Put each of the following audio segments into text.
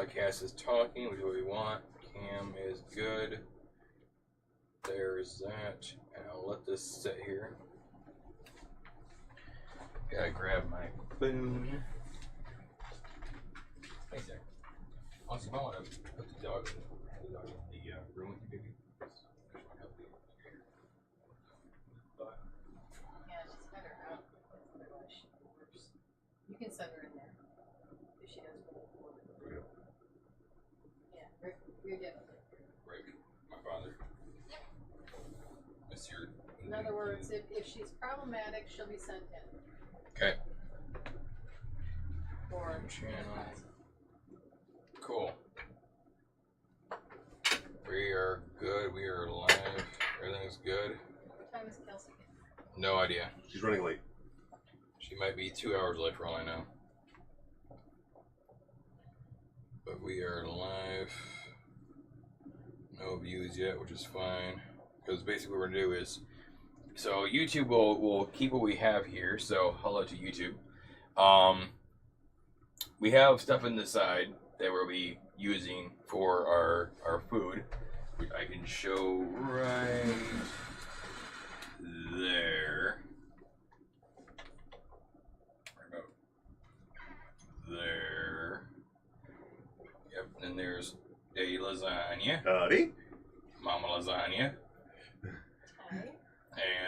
podcast is talking, which is what we want. Cam is good. There's that. And I'll let this sit here. Gotta grab my spoon. Thanks, Zach. Also, you might want to put the dog in the room with you, baby. You can send her in there if she does go forward. Yeah, you're good. Rick, my father. Sear. In other words, if she's problematic, she'll be sent in. Okay. Or channel. Cool. We are good. We are live. Everything's good. What time is Kelsey? No idea. She's running late. She might be 2 hours late for all I know. But we are live. No views yet, which is fine. Because basically what we're going to do is, so YouTube will keep what we have here. So hello to YouTube. We have stuff in the side that we'll be using for our food. I can show right there. There. Yep, and there's a lasagna. Howdy. Mama lasagna. Okay.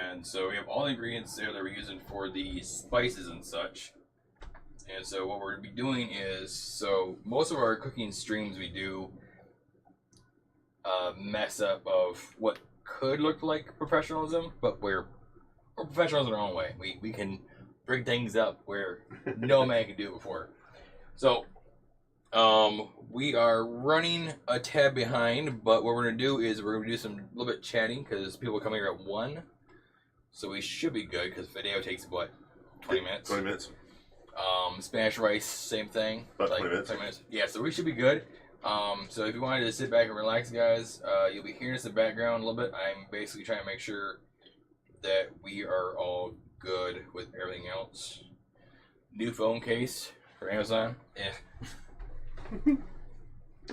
And so we have all the ingredients there that we're using for the spices and such. And so what we're going to be doing is, so most of our cooking streams we do mess up of what could look like professionalism, but we're professionals in our own way. We can bring things up where no man can do it before. So we are running a tad behind, but what we're going to do is we're going to do some little bit chatting because people come here at 1. So we should be good because Fideo takes what, 20 minutes? 20 minutes. Spanish rice, same thing. About like 20 minutes. 20 minutes. Yeah, so we should be good. So if you wanted to sit back and relax, guys, you'll be hearing us in the background a little bit. I'm basically trying to make sure that we are all good with everything else. New phone case for Amazon. Yeah.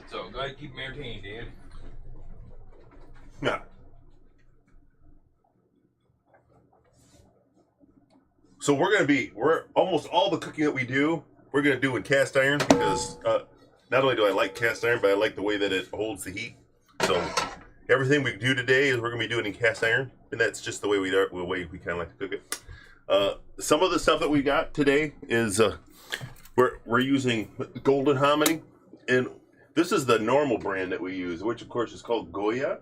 So go ahead, keep me entertained, Dad. Yeah. So we're almost all the cooking that we do, we're gonna do in cast iron because not only do I like cast iron, but I like the way that it holds the heat. So everything we do today is we're gonna be doing in cast iron, and that's just the way we kind of like to cook it. Some of the stuff that we got today is we're using golden hominy, and this is the normal brand that we use, which of course is called Goya.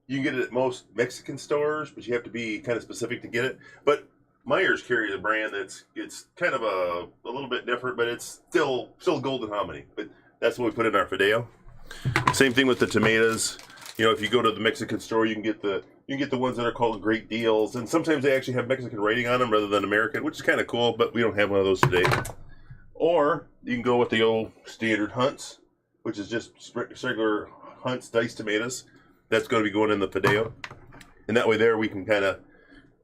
You can get it at most Mexican stores, but you have to be kind of specific to get it. But Meijer's carries a brand it's kind of a little bit different, but it's still golden hominy. But that's what we put in our Fideo. Same thing with the tomatoes. You know, if you go to the Mexican store, you can get the ones that are called Great Deals, and sometimes they actually have Mexican writing on them rather than American, which is kind of cool. But we don't have one of those today. Or you can go with the old standard Hunts, which is just regular Hunts diced tomatoes. That's going to be going in the Fideo, and that way there we can kind of,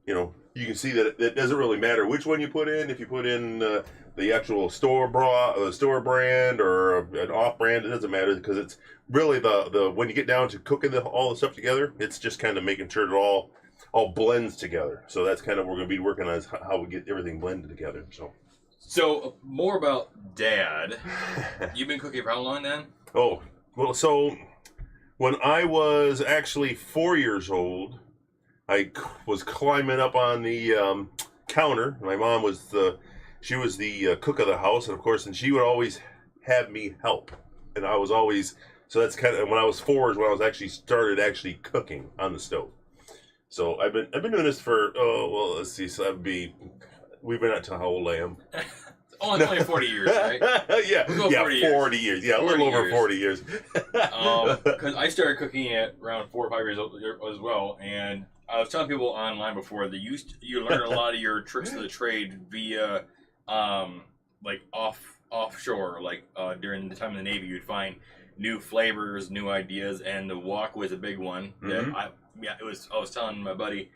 you know, you can see that it doesn't really matter which one you put in. If you put in the actual store brand or an off brand, it doesn't matter because it's really the when you get down to cooking all the stuff together, it's just kind of making sure it all blends together. So that's kind of what we're going to be working on, is how we get everything blended together. So more about Dad. You've been cooking for how long then? Oh, well, so when I was actually 4 years old, I was climbing up on the counter. My mom was the cook of the house, and of course, and she would always have me help. And I was always, so that's kind of when I was 4 is when I was started cooking on the stove. So I've been doing this for let's see, so we've been at how old I am. Only 40 years, right? Yeah, we'll 40 years. Yeah, a little over 40 years. Because I started cooking at around 4 or 5 years old as well, and I was telling people online before that you learn a lot of your tricks of the trade via like offshore, like during the time in the Navy, you'd find new flavors, new ideas, and the wok was a big one. Mm-hmm. I was telling my buddy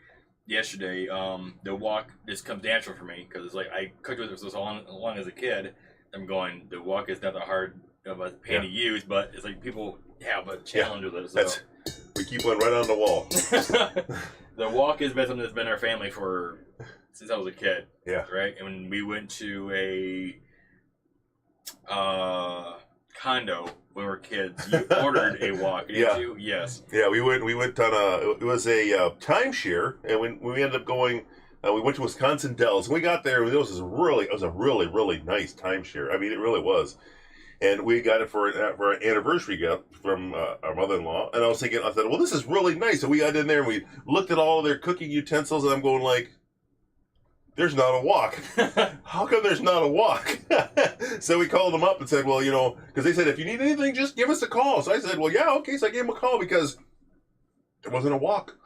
yesterday, the wok just comes natural for me because it's like I cooked with it for so long as a kid. I'm going, the wok is not that hard of a pan to use, but it's like people have a challenge with it. So. We keep one right on the wall. The wok has been something that's been in our family since I was a kid. Yeah. Right? And when we went to a condo when we were kids, you ordered a wok, didn't you? Yes. Yeah, we went on it was a timeshare, and when we ended up going, we went to Wisconsin Dells. When we got there, it was a really, really nice timeshare. I mean, it really was. And we got it for an anniversary gift from our mother-in-law. And I said, well, this is really nice. And we got in there and we looked at all of their cooking utensils, and I'm going like, there's not a wok. How come there's not a wok? So we called them up and said, well, because they said, if you need anything, just give us a call. So I said, well, yeah, okay. So I gave them a call because there wasn't a wok.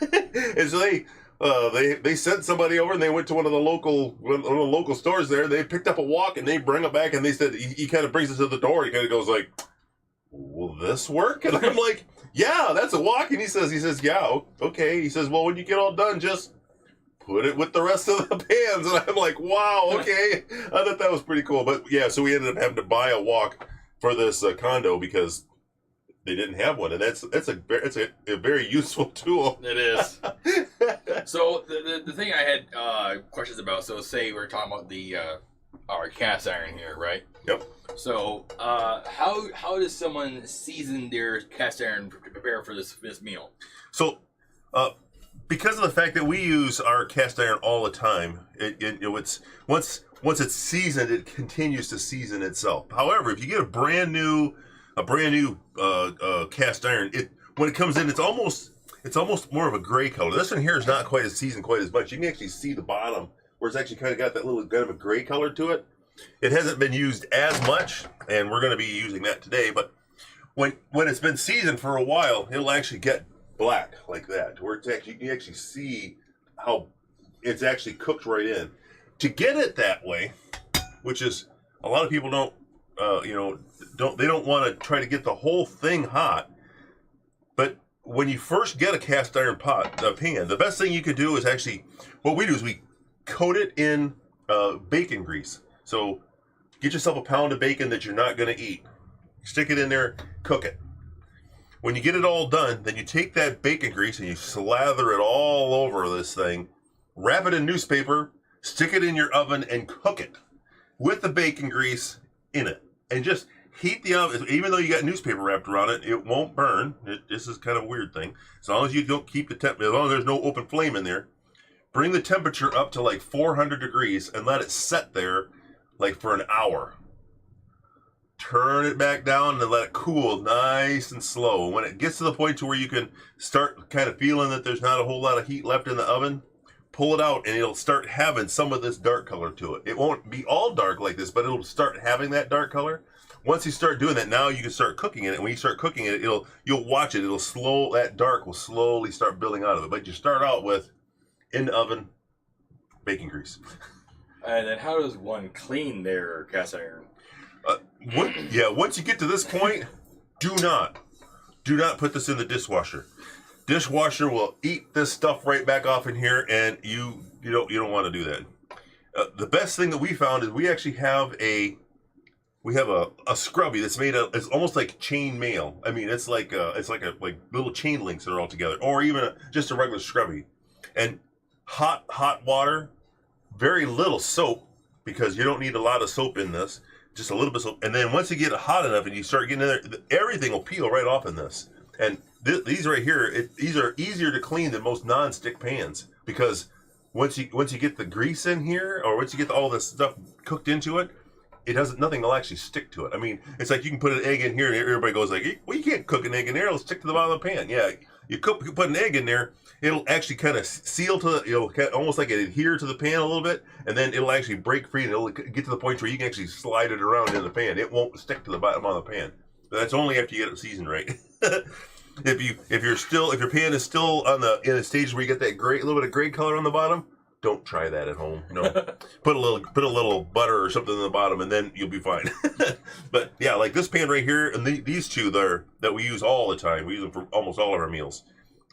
And so they sent somebody over, and they went to one of the local stores there. They picked up a wok, and they bring it back, and they said, he kind of brings it to the door. He kind of goes like, will this work? And I'm like, yeah, that's a wok. And he says, yeah, okay. He says, well, when you get all done, just put it with the rest of the pans. And I'm like, wow, okay. I thought that was pretty cool. But yeah, so we ended up having to buy a wok for this condo because they didn't have one, and it's a very useful tool. It is. So the thing I had questions about. So say we're talking about our cast iron here, right? Yep. So how does someone season their cast iron to prepare for this meal? So because of the fact that we use our cast iron all the time, it's once it's seasoned, it continues to season itself. However, if you get a brand new cast iron, when it comes in, it's almost more of a gray color. This one here is not quite as seasoned quite as much. You can actually see the bottom where it's actually kind of got that little kind of a gray color to it. It hasn't been used as much, and we're going to be using that today. But when it's been seasoned for a while, it'll actually get black like that, where you can actually see how it's actually cooked right in. To get it that way, which is a lot of people don't want to try to get the whole thing hot. But when you first get a cast iron pan, the best thing you could do is actually, what we do is we coat it in bacon grease. So get yourself a pound of bacon that you're not going to eat. Stick it in there, cook it. When you get it all done, then you take that bacon grease and you slather it all over this thing, wrap it in newspaper, stick it in your oven, and cook it with the bacon grease in it. And just heat the oven. Even though you got newspaper wrapped around it, it won't burn. This is kind of a weird thing. As long as you don't keep the temperature, as long as there's no open flame in there, bring the temperature up to like 400 degrees and let it set there like for an hour. Turn it back down and let it cool nice and slow. And when it gets to the point to where you can start kind of feeling that there's not a whole lot of heat left in the oven, pull it out and it'll start having some of this dark color to it. It won't be all dark like this, but it'll start having that dark color. Once you start doing that, now you can start cooking it. And when you start cooking it, you'll watch it. That dark will slowly start building out of it. But you start out with, in the oven, bacon grease. And then how does one clean their cast iron? Once you get to this point, do not put this in the dishwasher. Dishwasher will eat this stuff right back off in here, and you don't want to do that. The best thing that we found is we actually have a scrubby that's made of, it's almost like chain mail. I mean, it's like little chain links that are all together, or even just a regular scrubby. And hot water, very little soap, because you don't need a lot of soap in this. Just a little bit of soap. And then once you get it hot enough and you start getting in there, everything will peel right off in this. And these right here, these are easier to clean than most non-stick pans, because once you get the grease in here, or once you get all this stuff cooked into it, nothing will actually stick to it. I mean, it's like you can put an egg in here and everybody goes like, well, you can't cook an egg in there, it'll stick to the bottom of the pan. Yeah, you put an egg in there, it'll actually kind of seal almost like it adhere to the pan a little bit, and then it'll actually break free and it'll get to the point where you can actually slide it around in the pan. It won't stick to the bottom of the pan. But that's only after you get it seasoned right. If your pan is still in a stage where you get that little bit of gray color on the bottom, don't try that at home. No, put a little butter or something in the bottom, and then you'll be fine. But yeah, like this pan right here, and these two there that we use all the time. We use them for almost all of our meals.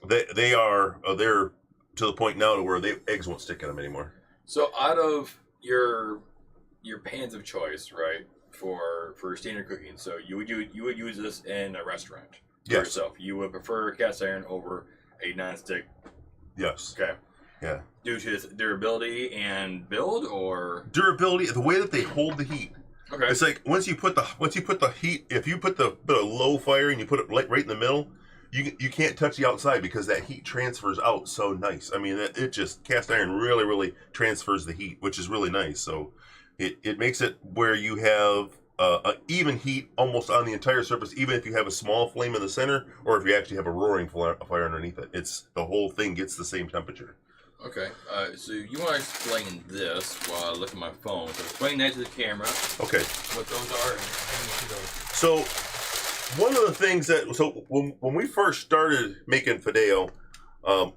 They're to the point now to where eggs won't stick in them anymore. So out of your pans of choice, right? for standard cooking. So you would use this in a restaurant for Yes. yourself. You would prefer a cast iron over a nonstick. Yes. Okay. Yeah. Due to its durability and build, or Durability, the way that they hold the heat. okay. It's like once you put the heat, if you put the low fire and you put it right in the middle, you can't touch the outside because that heat transfers out so nice. I mean, it just cast iron really transfers the heat, which is really nice. So it makes it where you have an even heat almost on the entire surface, even if you have a small flame in the center or if you actually have a roaring fire underneath it. It's the whole thing gets the same temperature. Okay, so you want to explain this while I look at my phone. So explain that to the camera. Okay. What those are and to those. So one of the things when we first started making Fideo,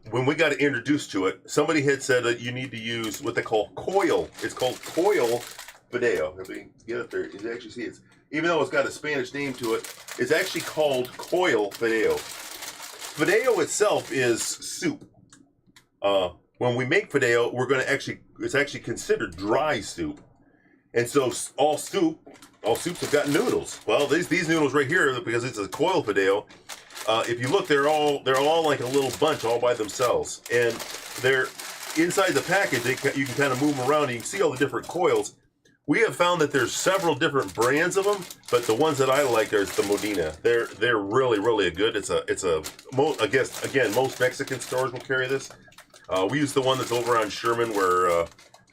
when we got introduced to it, somebody had said that you need to use what they call coil. It's called coil Fideo. If we get it there, you actually see it. Even though it's got a Spanish name to it, it's actually called coil Fideo. Fideo itself is soup. When we make Fideo, it's actually considered dry soup. And so all soups have got noodles. Well, these noodles right here, because it's a coil Fideo, if you look, they're all like a little bunch all by themselves. And they're inside the package, you can kind of move them around and you can see all the different coils. We have found that there's several different brands of them, but the ones that I like are the Modena. They're really good. I guess again, most Mexican stores will carry this. We use the one that's over on Sherman, where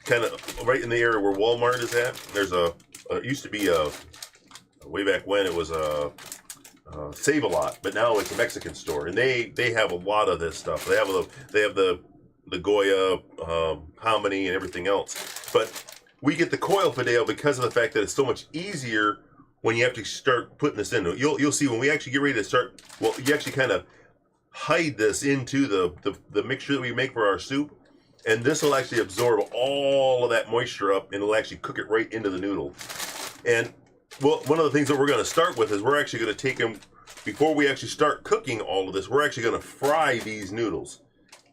kind of right in the area where Walmart is at. There's it used to be way back when it was a Save-A-Lot, but now it's a Mexican store, and they have a lot of this stuff. They have the Goya, Hominy, and everything else. But we get the coil Fideo because of the fact that it's so much easier when you have to start putting this in. You'll see when we actually get ready to start. Well, you actually kind of hide this into the mixture that we make for our soup, and this will actually absorb all of that moisture up, and it'll actually cook it right into the noodle. And well, one of the things that we're going to start with is we're actually going to take them before we actually start cooking all of this. We're actually going to fry these noodles.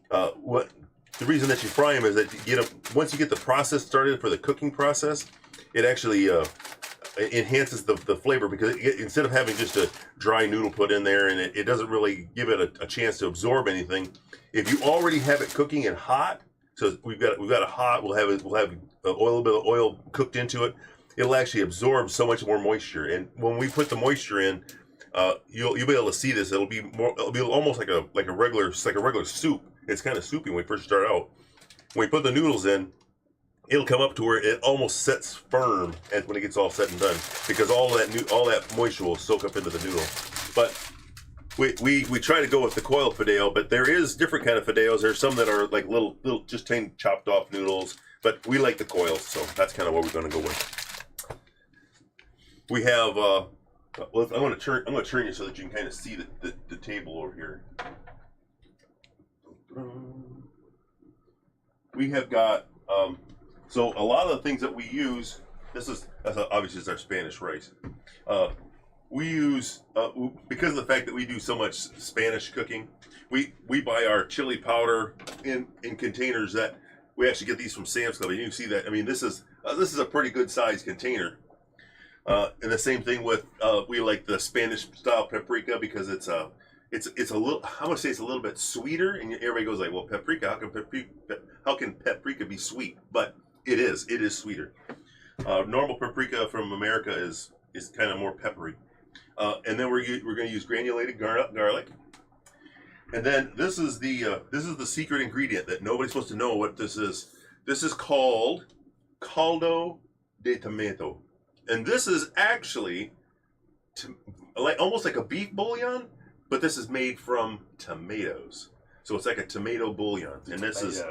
The reason that you fry them is that once you get the process started for the cooking process, it actually enhances the flavor, because instead of having just a dry noodle put in there and it doesn't really give it a chance to absorb anything, if you already have it cooking and hot, so we've got a hot, we'll have a little bit of oil cooked into it, it'll actually absorb so much more moisture. And when we put the moisture in, you'll be able to see this. It'll be almost like a regular soup. It's kind of soupy when we first start out. When we put the noodles in, it'll come up to where it almost sets firm when it gets all said and done, because all that moisture will soak up into the noodle. But we try to go with the coil Fideo, but there is different kind of Fideos. There's some that are like little just tiny chopped off noodles, but we like the coils, so that's kind of what we're going to go with. We have I'm going to turn you so that you can kind of see the table over here. We have got so a lot of the things that we use. Obviously it's our Spanish rice. We use because of the fact that we do so much Spanish cooking. We buy our chili powder in containers that we actually get these from Sam's Club. And you can see that. I mean, this is a pretty good sized container. And the same thing with we like the Spanish style paprika, because it's a little, I'm gonna say it's a little bit sweeter, and everybody goes like, well, paprika, how can paprika be sweet? But it is sweeter. Normal paprika from America is kind of more peppery. And then we're going to use granulated garlic. And then this is the secret ingredient that nobody's supposed to know what this is. This is called caldo de tomato. And this is actually almost like a beef bouillon, but this is made from tomatoes. So it's like a tomato bouillon, and this is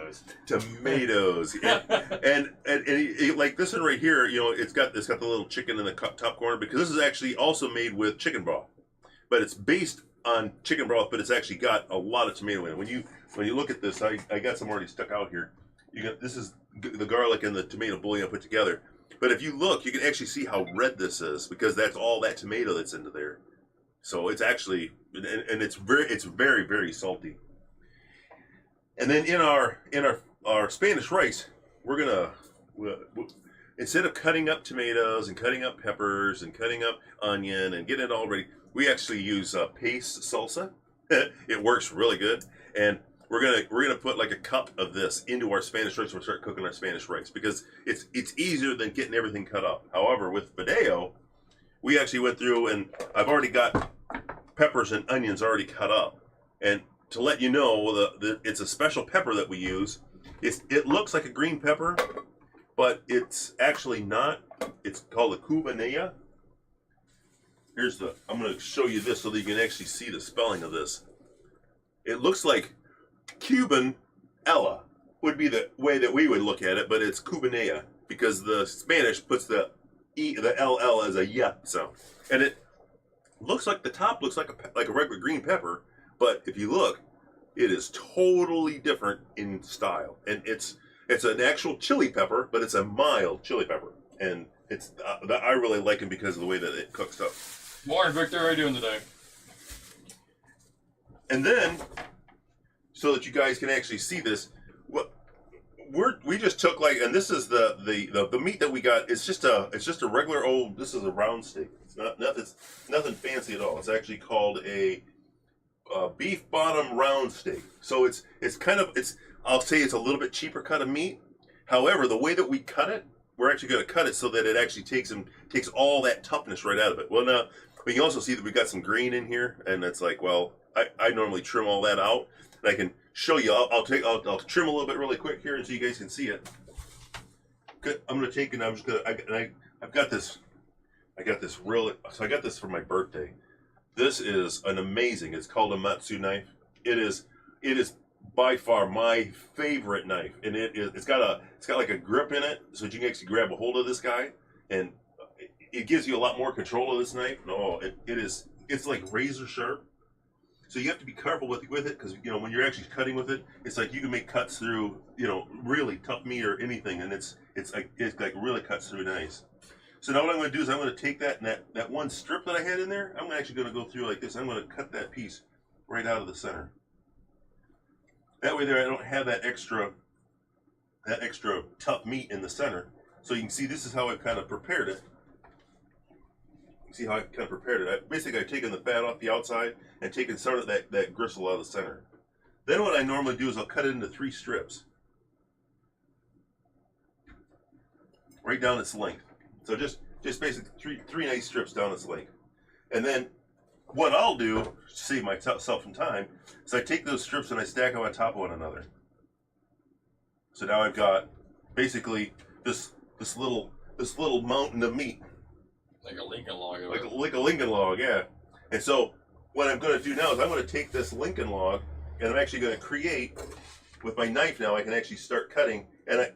tomatoes. and like this one right here, it's got the little chicken in the top corner, because this is actually also made with chicken broth, but it's based on chicken broth, but it's actually got a lot of tomato in it. When you look at this, I got some already stuck out here. This is the garlic and the tomato bouillon put together. But if you look, you can actually see how red this is, because that's all that tomato that's into there. So it's actually, and it's very, very salty. And then in our Spanish rice, instead of cutting up tomatoes and cutting up peppers and cutting up onion and getting it all ready, we actually use paste salsa. It works really good, and we're gonna put like a cup of this into our Spanish rice when we start cooking our Spanish rice, because it's easier than getting everything cut up. However, with Fideo, we actually went through and I've already got peppers and onions already cut up. And to let you know, it's a special pepper that we use. It looks like a green pepper, but it's actually not. It's called a Cubanelle. I'm going to show you this so that you can actually see the spelling of this. It looks like Cubanelle would be the way that we would look at it, but it's Cubanelle because the Spanish puts the LL as a y sound. And it looks like the top looks like a regular green pepper, but if you look, it is totally different in style. And it's an actual chili pepper, but it's a mild chili pepper. And I really like it because of the way that it cooks up. Morning, Victor. How are you doing today? And then, so that you guys can actually see this, we just took and this is the meat that we got. It's just a regular old. This is a round steak. It's nothing fancy at all. It's actually called a beef bottom round steak. So I'll say it's a little bit cheaper cut of meat. However, the way that we cut it, we're actually going to cut it so that it actually takes all that toughness right out of it. Well, now we can also see that we got some grain in here, and it's like, well, I normally trim all that out, and I can show you. I'll trim a little bit really quick here, so you guys can see it. Good. I'm going to take and I'm just going to. I've got this. I got this for my birthday. This is an amazing. It's called a Matsu knife. It is by far my favorite knife, and it's got like a grip in it, so that you can actually grab a hold of this guy, and it gives you a lot more control of this knife. No, it's like razor sharp. So you have to be careful with it because when you're actually cutting with it, it's like you can make cuts through really tough meat or anything, and it's like really cuts through nice. So now what I'm going to do is I'm going to take that one strip that I had in there. I'm actually going to go through like this. I'm going to cut that piece right out of the center. That way there I don't have that extra tough meat in the center. So you can see this is how I've kind of prepared it. See how I kind of prepared it. Basically I've taken the fat off the outside and taken some of that gristle out of the center. Then what I normally do is I'll cut it into 3 strips. Right down its length. So just basically three nice strips down its length. And then what I'll do, to save myself some time, is I take those strips and I stack them on top of one another. So now I've got basically this little mountain of meat. Like a Lincoln log. Like a Lincoln log, yeah. And so what I'm going to do now is I'm going to take this Lincoln log and I'm actually going to create, with my knife now, I can actually start cutting, and I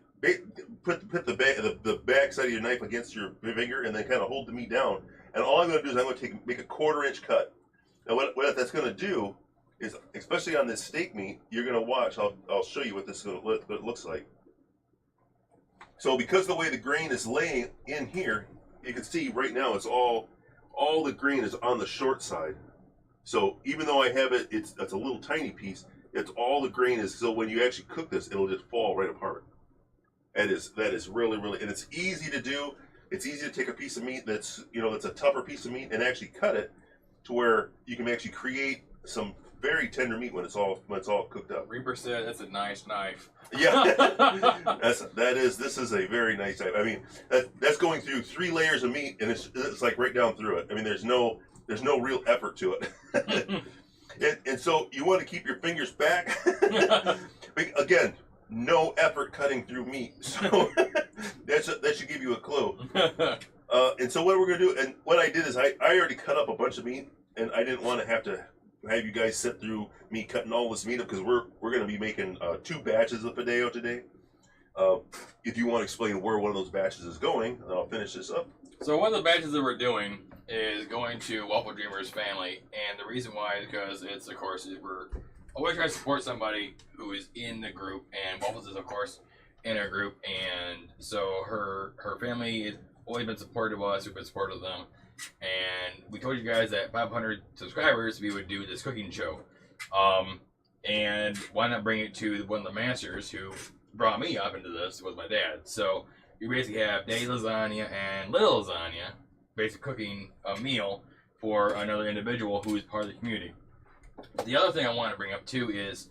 put the back side of your knife against your finger and then kind of hold the meat down. And all I'm going to do is I'm going to make a 1/4 inch cut. Now what that's going to do is, especially on this steak meat, you're going to watch, I'll show you what it looks like. So because the way the grain is laying in here, you can see right now it's all the grain is on the short side. So even though I have that's a little tiny piece, it's all the grain is, so when you actually cook this, it'll just fall right apart. That is really, really, and it's easy to do. It's easy to take a piece of meat that's a tougher piece of meat and actually cut it to where you can actually create some very tender meat when it's all cooked up. Reaper said that's a nice knife. Yeah, this is a very nice knife. I mean, that's going through 3 layers of meat, and it's like right down through it. I mean, there's no real effort to it. and so you want to keep your fingers back. Again, no effort cutting through meat. So that should give you a clue. And so what we're gonna do, and what I did is I already cut up a bunch of meat, and I didn't want to have you guys sit through me cutting all this meat up, because we're going to be making 2 batches of Fideo today. If you want to explain where one of those batches is going, then I'll finish this up. So one of the batches that we're doing is going to Waffle Dreamer's family, and the reason why is because it's, of course, we're always trying to support somebody who is in the group, and Waffles is, of course, in our group, and so her family has always been supportive of us, we've been supportive of them. And we told you guys that 500 subscribers we would do this cooking show, and why not bring it to one of the masters who brought me up into this, was my dad. So you basically have daily lasagna and little lasagna, basically cooking a meal for another individual who is part of the community. The other thing I want to bring up too is,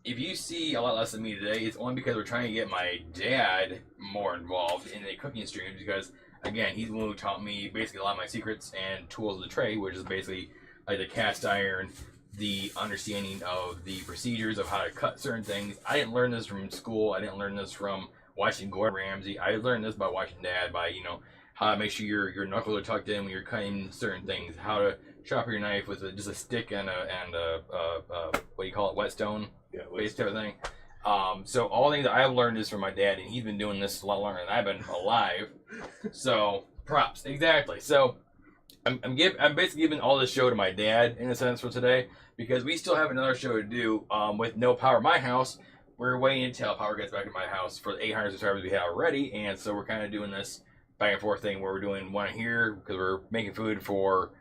if you see a lot less of me today, it's only because we're trying to get my dad more involved in the cooking streams, because again, he's the one who taught me basically a lot of my secrets and tools of the trade, which is basically like the cast iron, the understanding of the procedures of how to cut certain things. I didn't learn this from school. I didn't learn this from watching Gordon Ramsay. I learned this by watching Dad, by, you know, how to make sure your knuckles are tucked in when you're cutting certain things, how to sharpen your knife with just a stick and a what do you call it, whetstone, based everything. So all the things that I've learned is from my dad, and he's been doing this a lot longer than I've been alive. So props, exactly. So I'm basically giving all this show to my dad in a sense for today, because we still have another show to do with no power at my house. We're waiting until power gets back to my house for the 800 subscribers we have already, and so we're kind of doing this back and forth thing where we're doing one here because we're making food for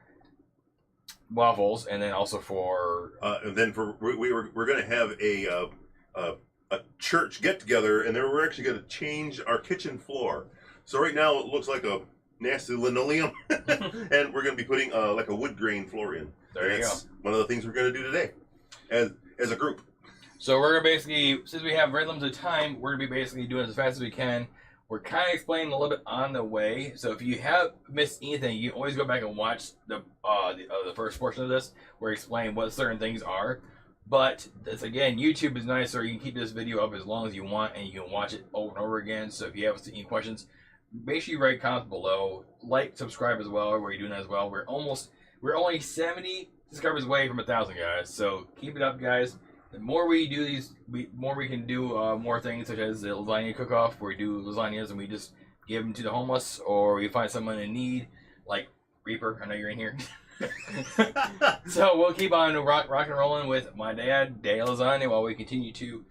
waffles, and then also for and then for we're going to have a church get together, and then we're actually going to change our kitchen floor. So right now it looks like a nasty linoleum, and we're going to be putting like a wood grain floor in. There you go. One of the things we're going to do today as a group. So we're going to basically, since we have very limited time, we're going to be basically doing it as fast as we can. We're kind of explaining a little bit on the way. So if you have missed anything, you can always go back and watch the first portion of this, where I explain what certain things are. But this, again, YouTube is nice, so you can keep this video up as long as you want, and you can watch it over and over again. So if you have any questions, make sure you write comments below. Like, subscribe as well, where you're doing that as well. We're only 70 subscribers away from 1,000, guys. So keep it up, guys. The more we do these, more we can do more things, such as the lasagna cook-off, where we do lasagnas and we just give them to the homeless, or we find someone in need, like Reaper. I know you're in here. So we'll keep on rock and rolling with my dad, Day Lasagna, while we continue to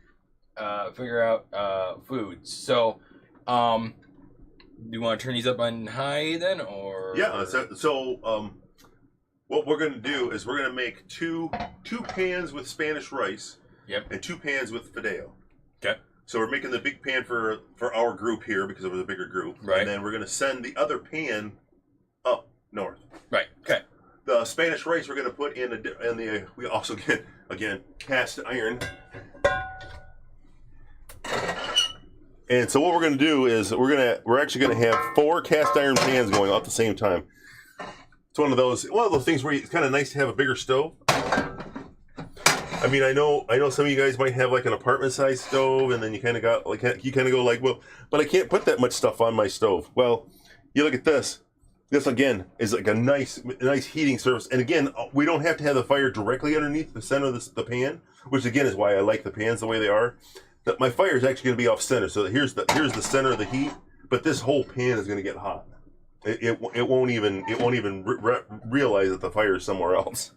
figure out foods. So, do you want to turn these up on high then, or? Yeah. So what we're going to do is we're going to make two pans with Spanish rice. Yep. And 2 pans with Fideo. Okay. So we're making the big pan for our group here because it was a bigger group. Right. And then we're going to send the other pan up north. Right. Okay. The Spanish rice we're going to put in we also get, again, cast iron. And so what we're going to do is we're actually going to have 4 cast iron pans going off at the same time. It's one of those things where it's kind of nice to have a bigger stove. I mean, I know some of you guys might have like an apartment size stove, and then you kind of go like, well, but I can't put that much stuff on my stove. Well, you look at this. This again is like a nice heating surface, and again, we don't have to have the fire directly underneath the center of the pan, which again is why I like the pans the way they are. My fire is actually going to be off center, so here's the center of the heat, but this whole pan is going to get hot. It won't even realize that the fire is somewhere else.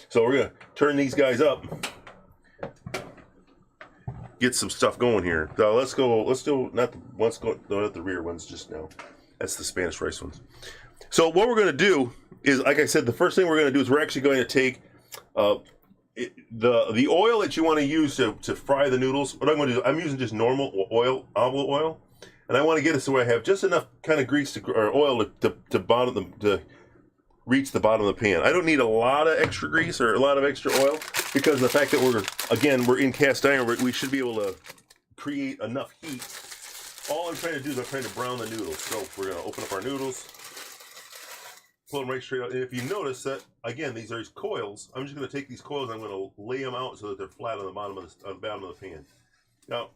So we're gonna turn these guys up, get some stuff going here. So let's do not the rear ones just now. That's the Spanish rice ones. So what we're gonna do is, like I said, the first thing we're gonna do is we're actually going to take the oil that you want to use to fry the noodles. What I'm going to do, I'm using just normal oil, olive oil. And I want to get it so I have just enough kind of grease or oil to reach the bottom of the pan. I don't need a lot of extra grease or a lot of extra oil, because of the fact that we're in cast iron, we should be able to create enough heat. All I'm trying to do is I'm trying to brown the noodles. So we're going to open up our noodles, pull them right straight out. And if you notice that, again, these are coils. I'm just going to take these coils and I'm going to lay them out so that they're flat on the bottom of the pan. Now,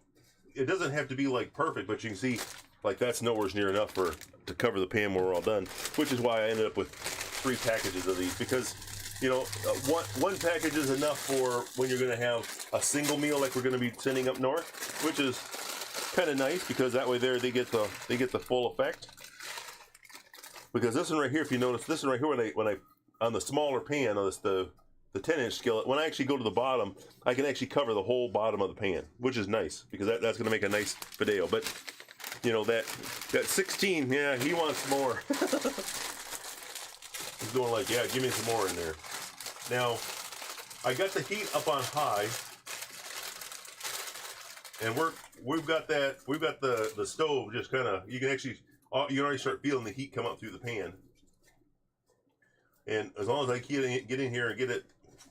it doesn't have to be like perfect, but you can see like that's nowhere near enough to cover the pan when we're all done, which is why I ended up with 3 packages of these, because one package is enough for when you're going to have a single meal like we're going to be sending up north, which is kind of nice because that way they get the full effect. Because this one right here, if you notice, this one right here, when I on the smaller pan, on the 10-inch skillet, when I actually go to the bottom, I can actually cover the whole bottom of the pan, which is nice because that's going to make a nice Fideo. But that 16, yeah, he wants more. He's going like, yeah, give me some more in there. Now, I got the heat up on high, And we've got the stove just kind of, you can already start feeling the heat come up through the pan. And as long as I get in here and get it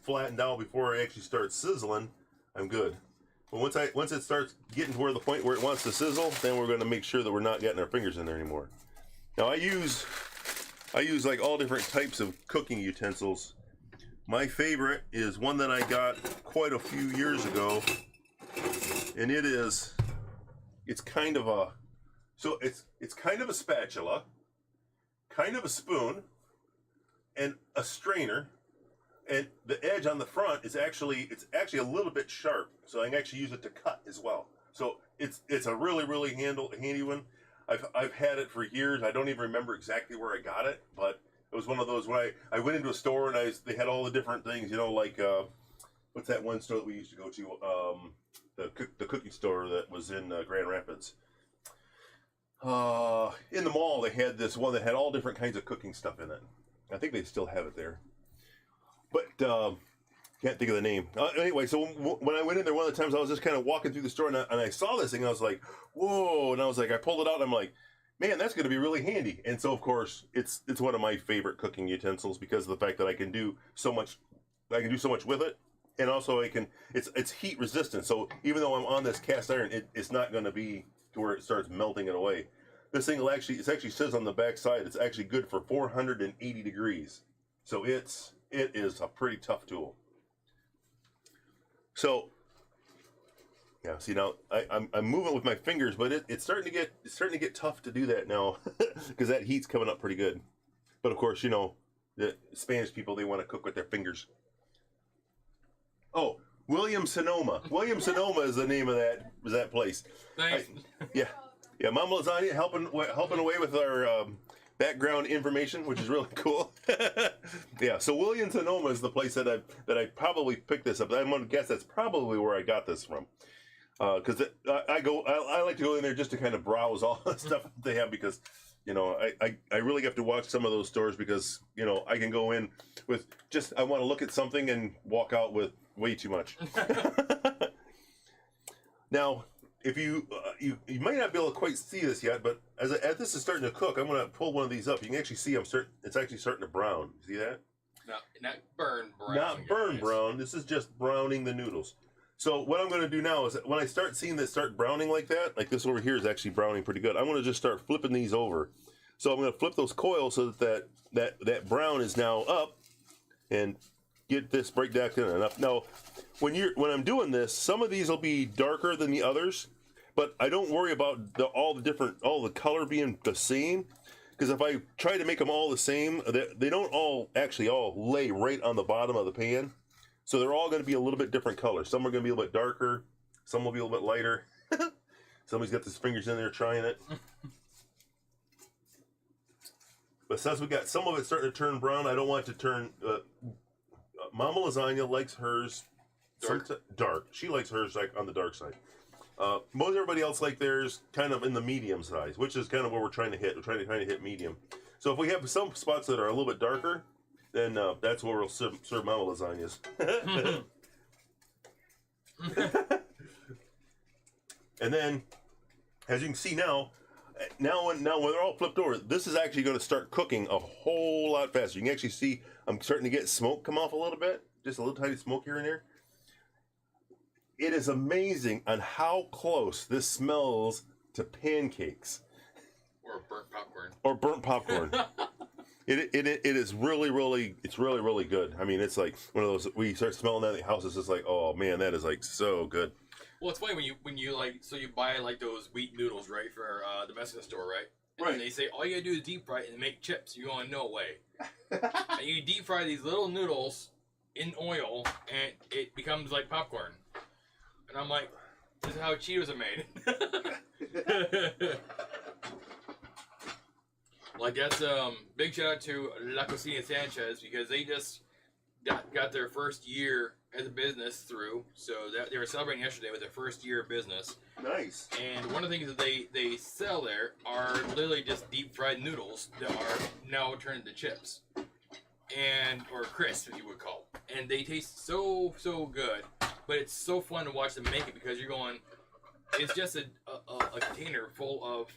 flattened out before it actually starts sizzling, I'm good. But once it starts getting to the point where it wants to sizzle, then we're going to make sure that we're not getting our fingers in there anymore. Now I use like all different types of cooking utensils. My favorite is one that I got quite a few years ago, and it's kind of a spatula, kind of a spoon, and a strainer, and the edge on the front is actually a little bit sharp, so I can actually use it to cut as well. So it's a really handy one. I've had it for years. I don't even remember exactly where I got it, but it was one of those when I went into a store and they had all the different things, you know, like what's that one store that we used to go to, the cookie store that was in Grand Rapids. In the mall, they had this one that had all different kinds of cooking stuff in it. I think they still have it there, but can't think of the name. Anyway, so when I went in there, one of the times I was just kind of walking through the store and I saw this thing, and I was like, "Whoa!" And I was like, I pulled it out, and I'm like, "Man, that's going to be really handy." And so, of course, it's one of my favorite cooking utensils because of the fact that I can do so much. I can do so much with it, and also it's heat resistant. So even though I'm on this cast iron, it's not going to be to where it starts melting it away. This thing it actually says on the back side it's actually good for 480 degrees. So it is a pretty tough tool. So yeah, see now I'm moving with my fingers, but it's starting to get tough to do that now because that heat's coming up pretty good. But of course, you know, the Spanish people, they want to cook with their fingers. Oh, William Sonoma. William Sonoma is the name of that place. Thanks. Yeah, Mama Lasagna helping away with our background information, which is really cool. Yeah, so William Sonoma is the place that I probably picked this up. I'm going to guess that's probably where I got this from. Because I like to go in there just to kind of browse all the stuff that they have because, you know, I really have to watch some of those stores because, you know, I can go in with just, I want to look at something and walk out with way too much. Now, if you might not be able to quite see this yet, but as this is starting to cook, I'm going to pull one of these up. You can actually see it's actually starting to brown. See that? Not burn brown. Not burn brown. This is just browning the noodles. So what I'm going to do now is when I start seeing this start browning like that, like this over here is actually browning pretty good. I'm going to just start flipping these over. So I'm going to flip those coils so that brown is now up and get this break back in enough. Now, when I'm doing this, some of these will be darker than the others, but I don't worry about all the color being the same, because if I try to make them all the same, they don't all lay right on the bottom of the pan. So they're all going to be a little bit different colors. Some are going to be a little bit darker, some will be a little bit lighter. Somebody's got his fingers in there trying it. But since we got some of it starting to turn brown, I don't want it to turn. Mama Lasagna likes hers dark. She likes hers like on the dark side. Most everybody else like theirs kind of in the medium size, which is kind of where we're trying to hit. We're trying to kind of hit medium. So if we have some spots that are a little bit darker, then that's where we'll serve Mama Lasagnas. And then, as you can see now when they're all flipped over, this is actually going to start cooking a whole lot faster. You can actually see I'm starting to get smoke come off a little bit, just a little tiny smoke here and there. It is amazing on how close this smells to pancakes. Or burnt popcorn. Or burnt popcorn. It is really good. I mean, it's like one of those, when you start smelling that in the house, it's just like, oh man, that is like so good. Well, it's funny when you like, so you buy like those wheat noodles, right, for the Mexican store, right? And Right. they say all you gotta do is deep fry it and make chips. You're going, no way. And you deep fry these little noodles in oil, and it becomes like popcorn. And I'm like, this is how Cheetos are made. Like, that's big shout out to La Cocina Sanchez, because they just got their first year as a business through. So they were celebrating yesterday with their first year of business. Nice. And one of the things that they sell there are literally just deep fried noodles that are now turned into chips, or crisps, if you would call. And they taste so good, but it's so fun to watch them make it, because you're going, it's just a container full of,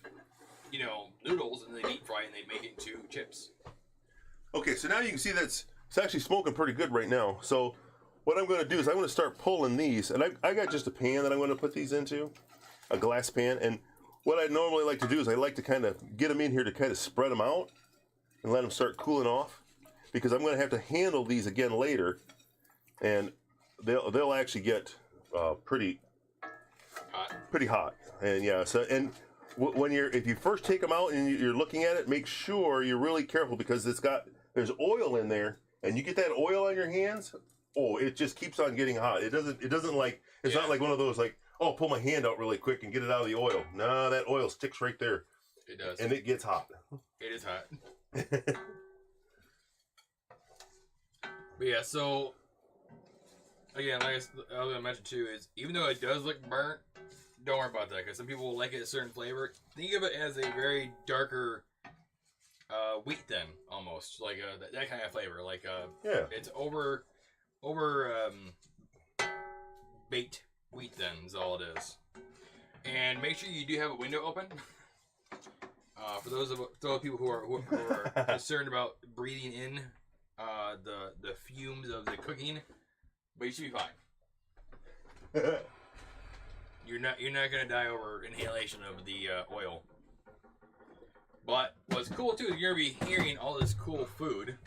you know, noodles, and they deep fry and they make it into chips. Okay, so now you can see it's actually smoking pretty good right now. So what I'm going to do is I'm going to start pulling these, and I got just a pan that I'm going to put these into, a glass pan. And what I normally like to do is I like to kind of get them in here to kind of spread them out and let them start cooling off, because I'm going to have to handle these again later, and they'll actually get pretty hot. And yeah, so and when if you first take them out and you're looking at it, make sure you're really careful, because there's oil in there, and you get that oil on your hands. Oh, it just keeps on getting hot. It doesn't like, it's not like one of those like, oh, pull my hand out really quick and get it out of the oil. No, that oil sticks right there. It does. And it gets hot. It is hot. But yeah, so again, like I was going to mention too, is even though it does look burnt, don't worry about that, because some people like it a certain flavor. Think of it as a very darker wheat thin, almost like that kind of flavor. Like it's over baked wheat thin is all it is. And make sure you do have a window open. For those people who are concerned about breathing in the fumes of the cooking, but you should be fine. You're not gonna die over inhalation of the oil. But what's cool too is you're gonna be hearing all this cool food.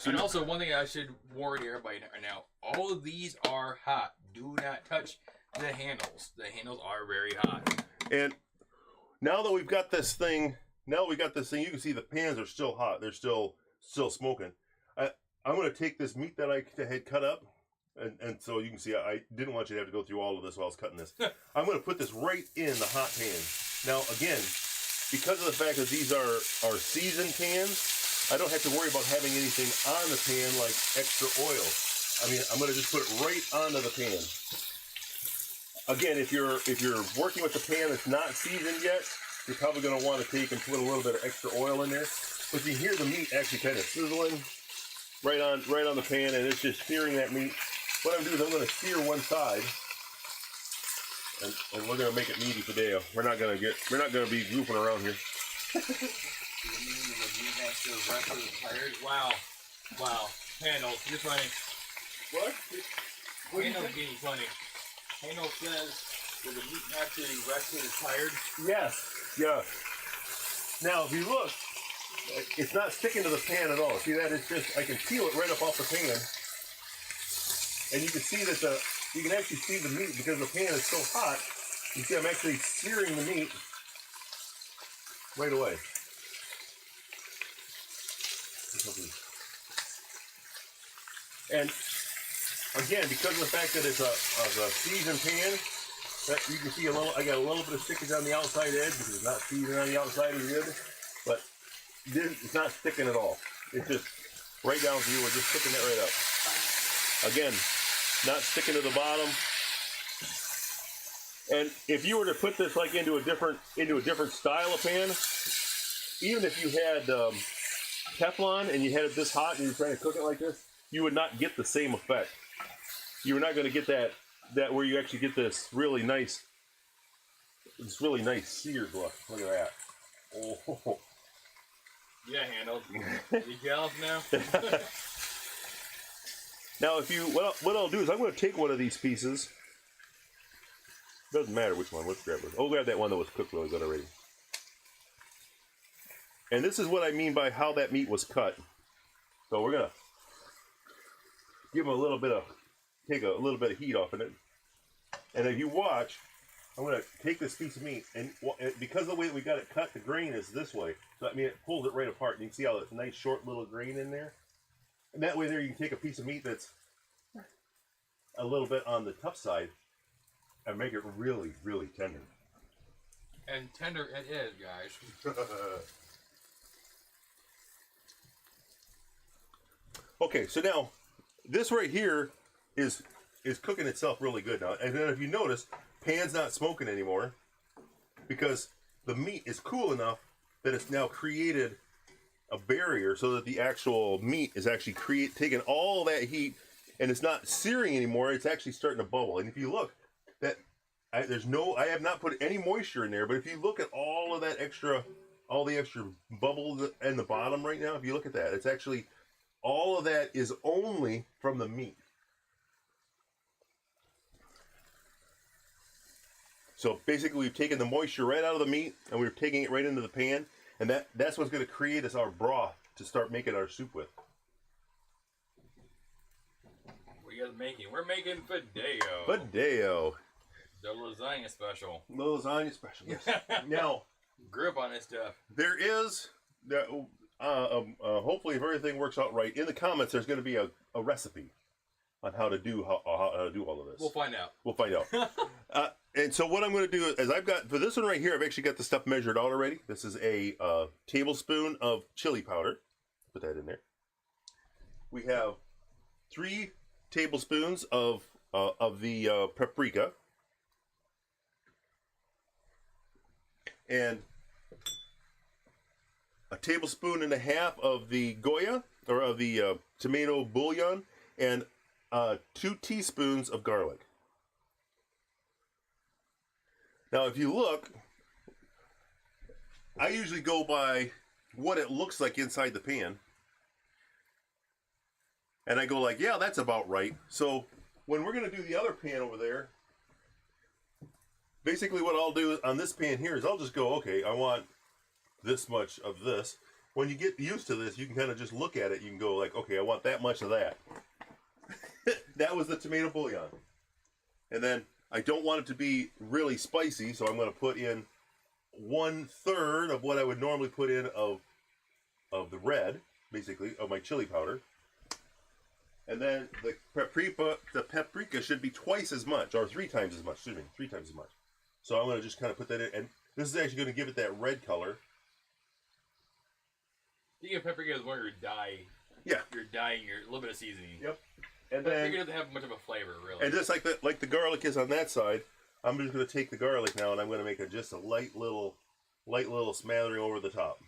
And also, one thing I should warn everybody right now: all of these are hot. Do not touch the handles. The handles are very hot. And now that we've got this thing, you can see the pans are still hot. They're still smoking. I'm going to take this meat that I had cut up, and so you can see I didn't want you to have to go through all of this while I was cutting this. I'm going to put this right in the hot pan. Now, again, because of the fact that these are seasoned pans, I don't have to worry about having anything on the pan like extra oil. I mean, I'm going to just put it right onto the pan. Again, if you're working with a pan that's not seasoned yet, you're probably going to want to take and put a little bit of extra oil in there. But you hear the meat actually kind of sizzling right on the pan, and it's just searing that meat. What I'm doing is I'm going to sear one side, and we're going to make it meaty Fideo. We're not going to be goofing around here. Wow. Handles, you're funny. What? Handles being funny. Handle says, will the meat actually rest when it's tired? Yes. Yeah. Now, if you look, it's not sticking to the pan at all. See that? It's just, I can peel it right up off the pan. And you can see that you can actually see the meat because the pan is so hot. You see I'm actually searing the meat right away. And again, because of the fact that it's a seasoned pan, that you can see I got a little bit of stickage on the outside edge because it's not seasoned on the outside as good, but it's not sticking at all. It's just right down to you. We're just sticking that right up. Again, not sticking to the bottom. And if you were to put this like into a different style of pan, even if you had Teflon and you had it this hot and you're trying to cook it like this, you would not get the same effect. You're not going to get that where you actually get this really nice seared look. Look at that. Oh. Yeah, handled. You jealous now? Now, what I'll do is I'm going to take one of these pieces. Doesn't matter which one. Let's grab it. I'll grab that one that was cooked really good already. And this is what I mean by how that meat was cut. So we're gonna give them take a little bit of heat off of it. And if you watch, I'm gonna take this piece of meat, and because of the way that we got it cut, the grain is this way. So I mean, it pulls it right apart. And you can see how it's a nice short little grain in there. And that way there you can take a piece of meat that's a little bit on the tough side and make it really, really tender. And tender it is, guys. Okay, so now this right here is cooking itself really good now. And then if you notice, pan's not smoking anymore because the meat is cool enough that it's now created a barrier so that the actual meat is actually taking all that heat, and it's not searing anymore. It's actually starting to bubble. And if you look, that I have not put any moisture in there, but if you look at all the extra bubbles in the bottom right now, if you look at that, it's actually, all of that is only from the meat. So basically we've taken the moisture right out of the meat and we're taking it right into the pan, and that's what's going to create us our broth to start making our soup with. What are you guys making? We're making Fideo. Fideo. The lasagna special. The lasagna special. Yes. Now, grip on this stuff. there is, hopefully if everything works out right, in the comments there's going to be a recipe on how to do all of this. We'll find out. We'll find out. And so what I'm going to do is, I've got, for this one right here, I've actually got the stuff measured out already. This is a tablespoon of chili powder. Put that in there. We have 3 tablespoons of the paprika. And a tablespoon and a half of the Goya, or of the tomato bullion, and 2 teaspoons of garlic. Now, if you look, I usually go by what it looks like inside the pan. And I go like, yeah, that's about right. So when we're going to do the other pan over there, basically what I'll do on this pan here is I'll just go, okay, I want this much of this. When you get used to this, you can kind of just look at it. You can go like, okay, I want that much of that. That was the tomato bouillon. And then I don't want it to be really spicy, so I'm going to put in 1/3 of what I would normally put in of the red, basically, of my chili powder. And then the paprika should be twice as much, or 3 times as much, excuse me, 3 times as much. So I'm going to just kind of put that in, and this is actually going to give it that red color. You get paprika is where you're dyeing. Yeah. You're dyeing your little bit of seasoning. Yep. And Paprika then, doesn't have much of a flavor, really. and just like the garlic is on that side, I'm just going to take the garlic now and I'm going to make just a light little smattering over the top.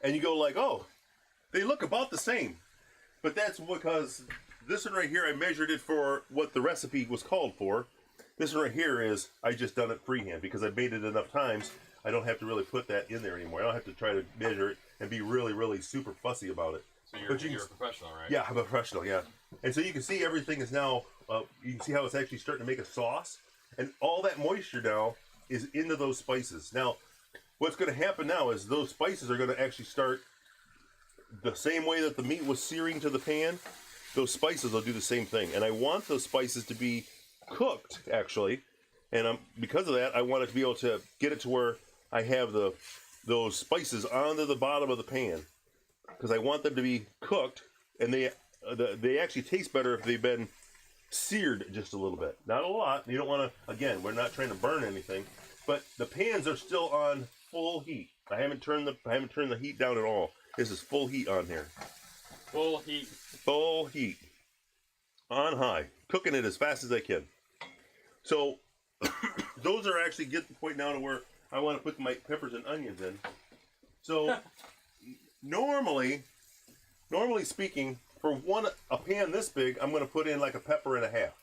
And you go like, oh, they look about the same. But that's because this one right here, I measured it for what the recipe was called for. This one right here is, I just done it freehand because I've made it enough times. I don't have to really put that in there anymore. I don't have to try to measure it and be really, really super fussy about it. So you're a professional, right? Yeah, I'm a professional, yeah. And so you can see everything is now, you can see how it's actually starting to make a sauce. And all that moisture now is into those spices. Now, what's going to happen now is those spices are going to actually start the same way that the meat was searing to the pan. Those spices will do the same thing. And I want those spices to be cooked, actually. And because of that, I want it to be able to get it to where I have those spices onto the bottom of the pan. Because I want them to be cooked, and they actually taste better if they've been seared just a little bit. Not a lot. You don't want to, again, we're not trying to burn anything, but the pans are still on full heat. I haven't turned the heat down at all. This is full heat on here. Full heat. Full heat. On high. Cooking it as fast as I can. So those are actually getting to the point now to where I want to put my peppers and onions in. So normally speaking, for a pan this big, I'm going to put in like a pepper and a half.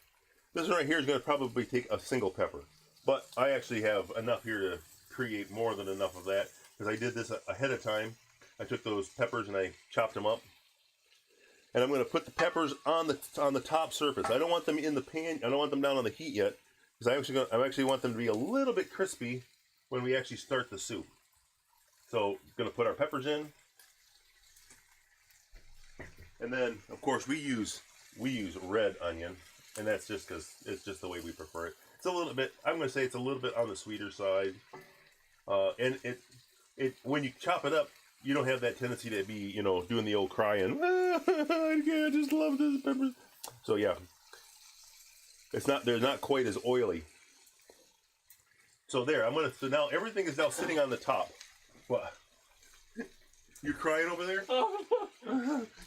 This one right here is going to probably take a single pepper. But I actually have enough here to create more than enough of that because I did this ahead of time. I took those peppers and I chopped them up. And I'm going to put the peppers on the top surface. I don't want them in the pan. I don't want them down on the heat yet because I actually want them to be a little bit crispy when we actually start the soup. So, going to put our peppers in. And then, of course, we use red onion, and that's just because it's just the way we prefer it. It's a little bit, I'm going to say it's a little bit on the sweeter side. And it when you chop it up, you don't have that tendency to be, doing the old crying. I just love this peppers. So yeah, they're not quite as oily. So there, so now everything is now sitting on the top. What? You crying over there?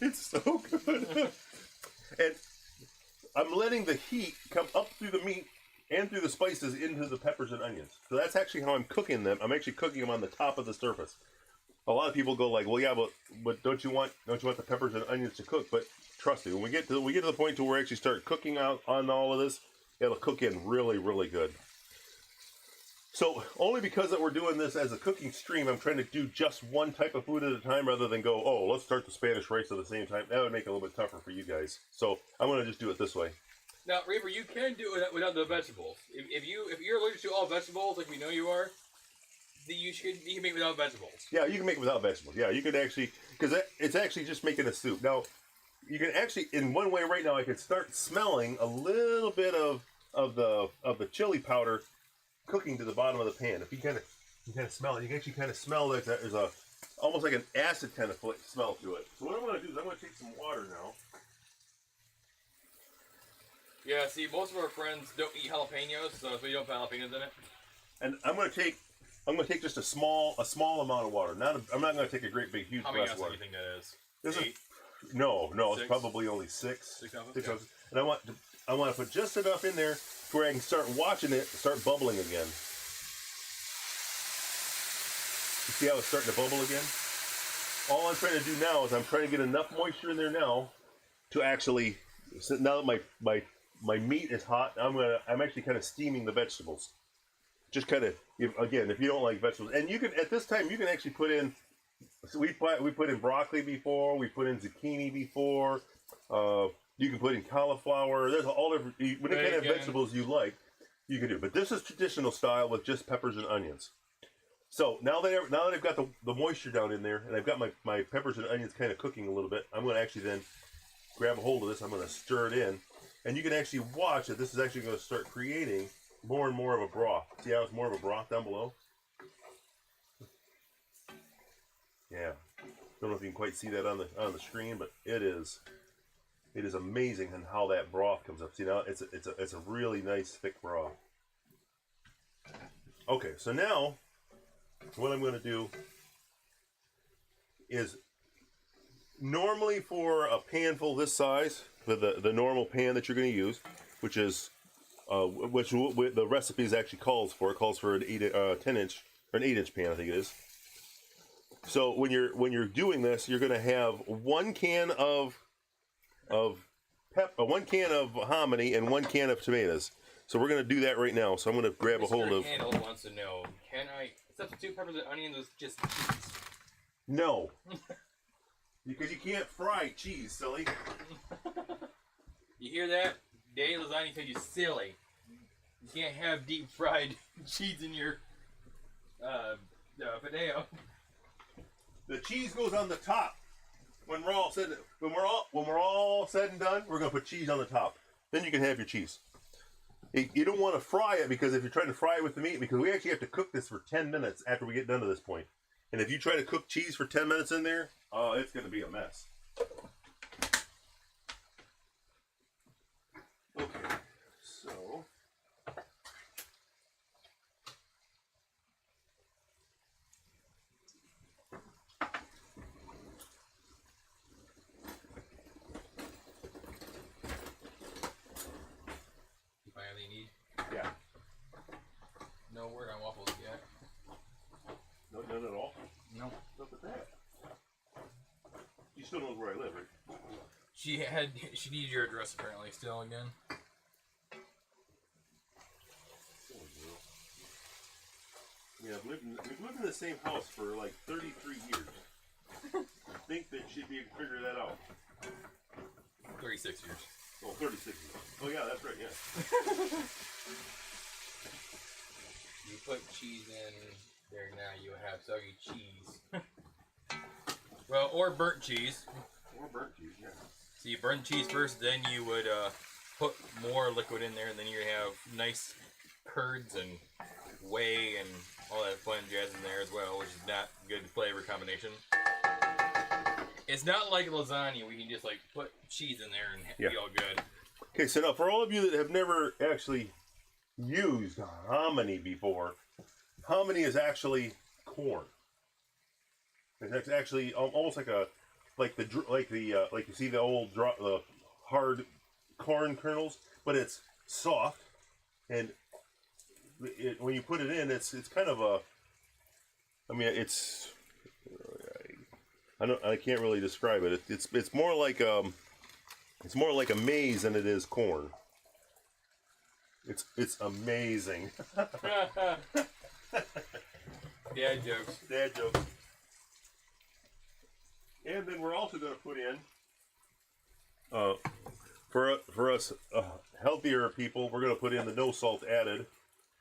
It's so good. And I'm letting the heat come up through the meat and through the spices into the peppers and onions. So that's actually how I'm cooking them. I'm actually cooking them on the top of the surface. A lot of people go like, well, yeah, but don't you want the peppers and onions to cook? But trust me, when we get to the point to where we actually start cooking out on all of this, it'll cook in really, really good. So only because that we're doing this as a cooking stream, I'm trying to do just one type of food at a time rather than go, oh, let's start the Spanish rice at the same time. That would make it a little bit tougher for you guys. So I'm going to just do it this way. Now, Reaper, you can do it without the vegetables. If you're allergic to all vegetables, like we know you are, then you can make it without vegetables. Yeah, you can make it without vegetables. Yeah, you could actually, because it's actually just making a soup. Now, you can actually, in one way right now, I can start smelling a little bit of the chili powder cooking to the bottom of the pan. If you kind of smell it, you can actually kind of smell that there's a almost like an acid kind of smell to it. So what I'm going to do is I'm going to take some water now. Yeah, see, most of our friends don't eat jalapenos, so we don't put jalapenos in it. And I'm going to take just a small amount of water. I'm not going to take a great big huge glass of water. How many ounces do you think that is? This 8? is no, Six? it's probably only 6. 6 ounces. 6 ounces. And I want to put just enough in there to where I can start watching it start bubbling again. You see how it's starting to bubble again? All I'm trying to do now is I'm trying to get enough moisture in there now to actually, now that my meat is hot, I'm actually kind of steaming the vegetables. Just kind of, again, if you don't like vegetables, and you can at this time you can actually put in. So we put in broccoli before, we put in zucchini before. You can put in cauliflower. There's all different what kind of vegetables you like, you can do. But this is traditional style with just peppers and onions. So now that I've got the moisture down in there, and I've got my peppers and onions kind of cooking a little bit, I'm going to actually then grab a hold of this. I'm going to stir it in, and you can actually watch that this is actually going to start creating more and more of a broth. See how it's more of a broth down below? Yeah. Don't know if you can quite see that on the screen, but it is amazing in how that broth comes up. See now it's a really nice thick broth. Okay, so now what I'm going to do is normally for a pan full this size, for the normal pan that you're going to use, which is which the recipe actually calls for. It calls for an 10-inch or an 8-inch pan, I think it is. So when you're doing this, you're going to have 1 can of one can of hominy and 1 can of tomatoes. So we're going to do that right now. So I'm going to grab a hold of. Handle wants to know: can I substitute peppers and onions with just cheese? No, because you can't fry cheese, silly. You hear that? Daddy Lasagna said you're silly. You can't have deep fried cheese in your Fideo. The cheese goes on the top. When we're all said and done, we're gonna put cheese on the top. Then you can have your cheese. You don't want to fry it, because if you're trying to fry it with the meat, because we actually have to cook this for 10 minutes after we get done to this point. And if you try to cook cheese for 10 minutes in there, it's gonna be a mess. Okay, so. Find everything you need? Yeah. No word on waffles yet. No, none at all? No. Look at that. You still know where I live, right? She needs your address apparently still again. Yeah, we've lived in the same house for like 33 years. I think that she'd be able to figure that out. 36 years. Oh, 36 years. Oh yeah, that's right, yeah. You put cheese in there now, you have soggy cheese. Well, or burnt cheese. Or burnt cheese, yeah. So you burn cheese first, then you would put more liquid in there, and then you have nice curds and whey and all that fun jazz in there as well, which is not good flavor combination. It's not like lasagna, we can just like put cheese in there and be all good. Okay, so now for all of you that have never actually used hominy before, hominy is actually corn. It's actually almost like like you see the old the hard corn kernels, but it's soft, and when you put it in, it's kind of a. I mean, I can't really describe it. It's more like It's more like a maize than it is corn. It's amazing. Dad jokes. Dad jokes. And then we're also going to put in, for us healthier people, we're going to put in the no salt added,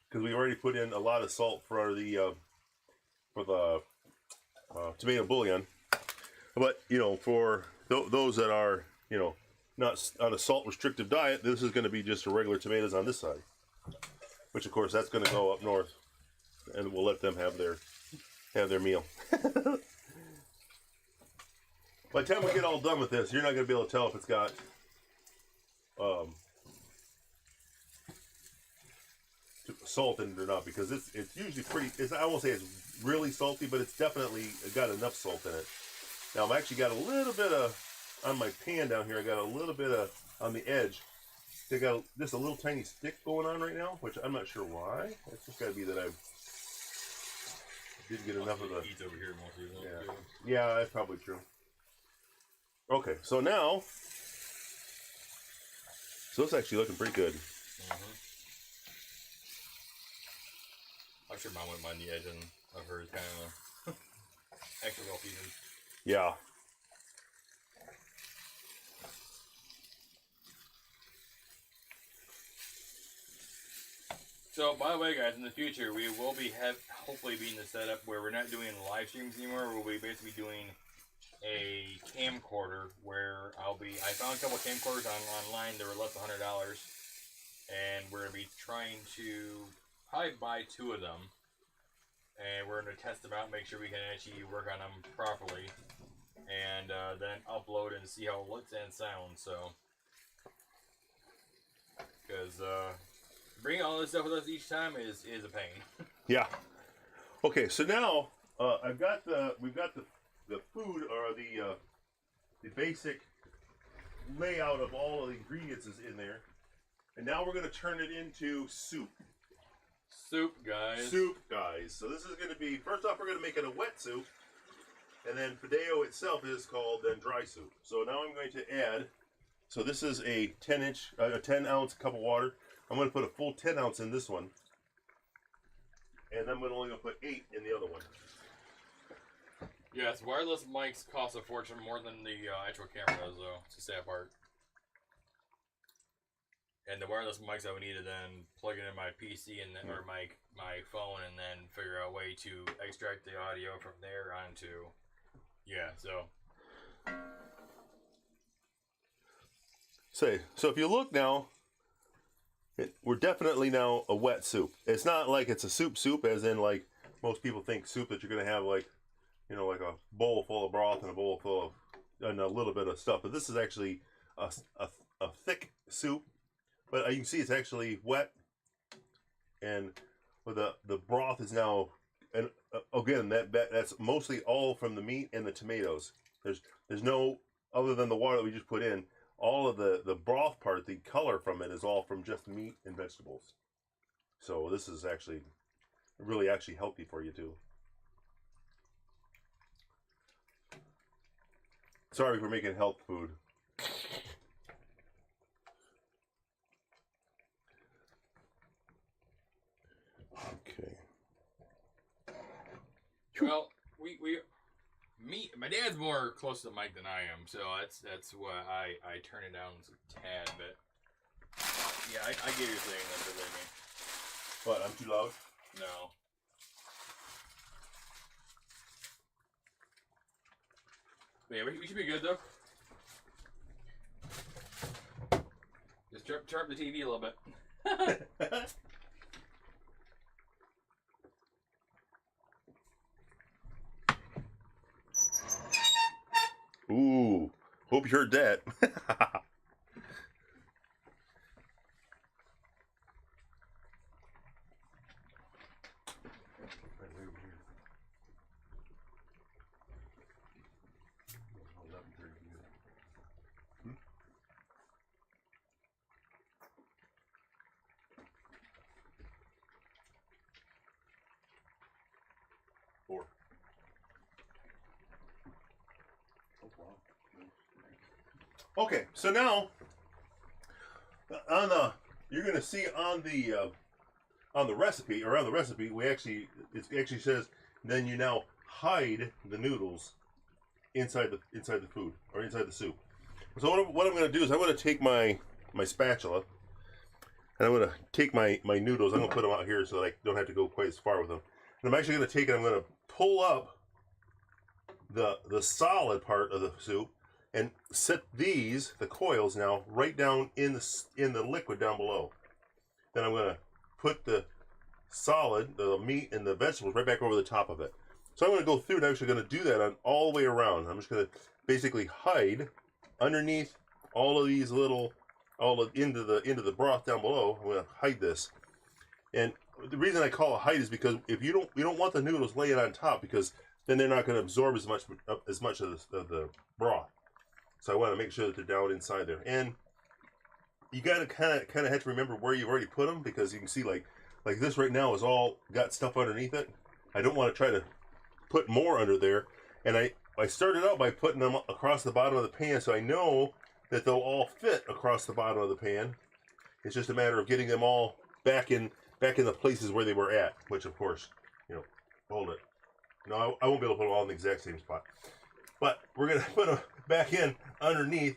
because we already put in a lot of salt for the tomato bouillon. But you know, for those that are, you know, not on a salt restrictive diet, this is going to be just a regular tomatoes on this side, which of course that's going to go up north, and we'll let them have their meal. By the time we get all done with this, you're not going to be able to tell if it's got salt in it or not, because it's usually pretty. I won't say it's really salty, but it's definitely got enough salt in it. Now I've actually got a little bit of on my pan down here. I got a little bit of on the edge. They got just a little tiny stick going on right now, which I'm not sure why. It's just got to be that I didn't get enough of the. Eats over here most of the Yeah, time. yeah, that's probably true. Okay, so now, it's actually looking pretty good. I'm sure Mom wouldn't mind the edge of hers kind of extra well seasoned. Yeah. So, by the way, guys, in the future, we will be hopefully being the setup where we're not doing live streams anymore. We'll be basically doing a camcorder where I found a couple of camcorders online. They were less than $100, and we're gonna be trying to probably buy 2 of them, and we're gonna test them out, make sure we can actually work on them properly, and then upload and see how it looks and sounds. So, because bringing all this stuff with us each time is a pain. Yeah. Okay, so now we've got the food, or the basic layout of all of the ingredients is in there, and now we're going to turn it into soup. Soup, guys. Soup, guys. So this is going to be, first off, we're going to make it a wet soup, and then Fideo itself is called then dry soup. So now I'm going to add. So this is a 10 ounce cup of water. I'm going to put a full 10 ounce in this one, and I'm only going to put 8 in the other one. Yes, wireless mics cost a fortune, more than the actual camera does, though. It's a sad part. And the wireless mics I would need to then plug it in my PC and then, or my phone, and then figure out a way to extract the audio from there onto. Yeah, so. So if you look now, we're definitely now a wet soup. It's not like it's a soup, as in like most people think soup that you're going to have like, you know, like a bowl full of broth and a bowl full of and a little bit of stuff. But this is actually a thick soup. But you can see it's actually wet, and with the broth is now, and again that's mostly all from the meat and the tomatoes. There's no, other than the water that we just put in. All of the broth part, the color from it is all from just meat and vegetables. So this is actually really healthy for you too. Sorry for making health food. Okay. Well, my dad's more close to the mic than I am, so that's why I turn it down a tad bit. Yeah, I get your thing, that's what I mean. What, I'm too loud? No. But yeah, we should be good though. Just turn up the TV a little bit. Ooh, hope you heard that. Four. Oh, wow. Okay, so now you're gonna see on the recipe, or on the recipe, it actually says then you now hide the noodles inside the food or inside the soup. So what I'm gonna do is I'm gonna take my spatula and I'm gonna take my noodles. I'm gonna put them out here so that I don't have to go quite as far with them. And I'm actually gonna take it. I'm gonna pull up the solid part of the soup and set the coils now right down in the liquid down below. Then I'm gonna put the solid, the meat and the vegetables right back over the top of it. So I'm gonna go through and I'm actually gonna do that on all the way around. I'm just gonna basically hide underneath all of these little, into the broth down below. I'm gonna hide this. And the reason I call it hide is because if you don't want the noodles laying on top, because then they're not going to absorb as much of the broth. So I want to make sure that they're down inside there. And you got to kind of have to remember where you've already put them, because you can see like this right now is all got stuff underneath it. I don't want to try to put more under there. And I started out by putting them across the bottom of the pan, so I know that they'll all fit across the bottom of the pan. It's just a matter of getting them all back in the places where they were at, which of course, hold it. No, I won't be able to put them all in the exact same spot. But we're going to put them back in underneath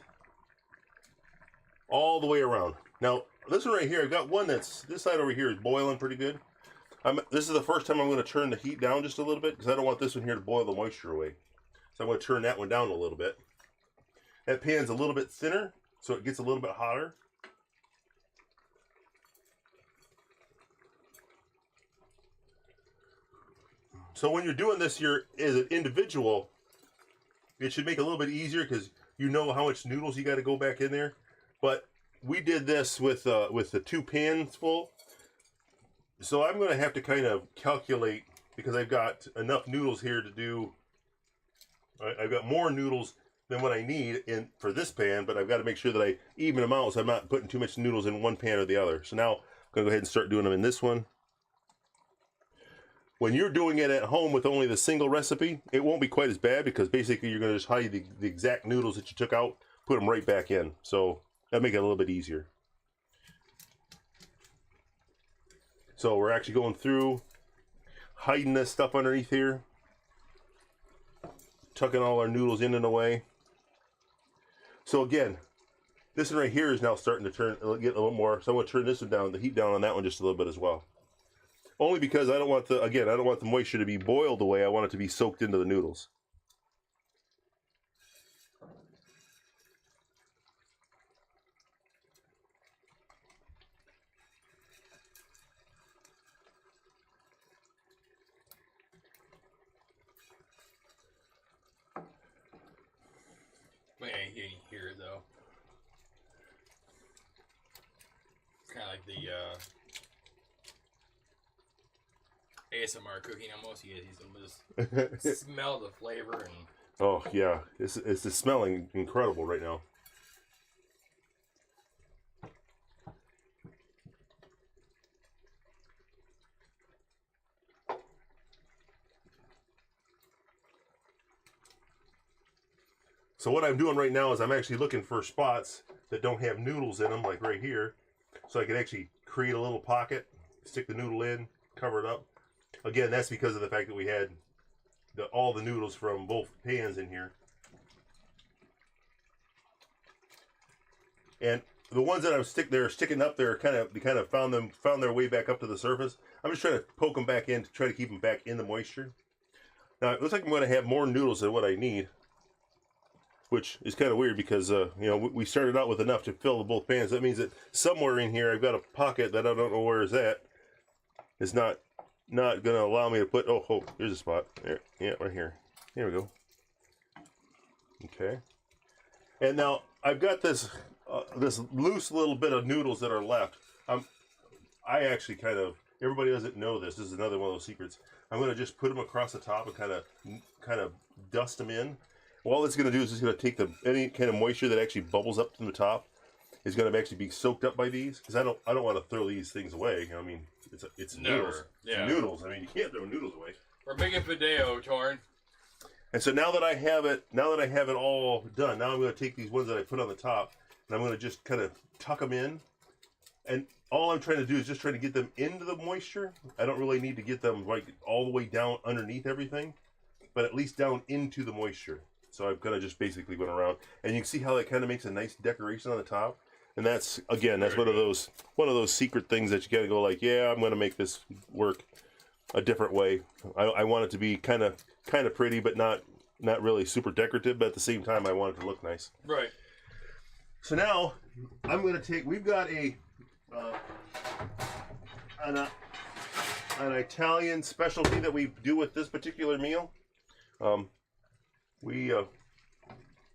all the way around. Now, this one right here, I've got one this side over here is boiling pretty good. This is the first time I'm going to turn the heat down just a little bit, because I don't want this one here to boil the moisture away. So I'm going to turn that one down a little bit. That pan's a little bit thinner, so it gets a little bit hotter. So when you're doing this here as an individual, it should make it a little bit easier because you know how much noodles you got to go back in there. But we did this with the 2 pans full. So I'm going to have to kind of calculate, because I've got enough noodles here to do. I've got more noodles than what I need for this pan, but I've got to make sure that I even them out so I'm not putting too much noodles in one pan or the other. So now I'm going to go ahead and start doing them in this one. When you're doing it at home with only the single recipe, it won't be quite as bad, because basically you're going to just hide the exact noodles that you took out, put them right back in. So that'll make it a little bit easier. So we're actually going through, hiding this stuff underneath here, tucking all our noodles in and away. So again, this one right here is now starting to get a little more. So I'm going to turn this one down, the heat down on that one just a little bit as well. Only because I don't want the moisture to be boiled away. I want it to be soaked into the noodles. Man, you can hear it though. It's kind of like the ASMR cooking almost. You just smell the flavor and. Oh yeah, it's smelling incredible right now. So what I'm doing right now is I'm actually looking for spots that don't have noodles in them, like right here, so I can actually create a little pocket, stick the noodle in, cover it up. Again, that's because of the fact that we had all the noodles from both pans in here. And the ones that they're sticking up there, they kind of found their way back up to the surface. I'm just trying to poke them back in to try to keep them back in the moisture. Now it looks like I'm going to have more noodles than what I need, which is kind of weird because we started out with enough to fill both pans. That means that somewhere in here I've got a pocket that I don't know where is at. It's not going to allow me to put. Oh, here's a spot. There, yeah, right here. Here we go. Okay. And now I've got this loose little bit of noodles that are left. I actually everybody doesn't know this. This is another one of those secrets. I'm going to just put them across the top and kind of dust them in. All it's going to do is it's going to take any kind of moisture that actually bubbles up from the top is going to actually be soaked up by these, because I don't want to throw these things away. I mean, it's noodles. Yeah. It's noodles. I mean, you can't throw noodles away. We're making Fideo, Torn. And so now that I have it all done, now I'm going to take these ones that I put on the top, and I'm going to just kind of tuck them in. And all I'm trying to do is just try to get them into the moisture. I don't really need to get them like all the way down underneath everything, but at least down into the moisture. So I've kind of just basically went around, and you can see how that kind of makes a nice decoration on the top. And that's, again, that's one of those secret things that you got to go like, yeah, I'm going to make this work a different way. I want it to be kind of pretty, but not really super decorative. But at the same time, I want it to look nice. Right. So now I'm going to take. We've got an Italian specialty that we do with this particular meal.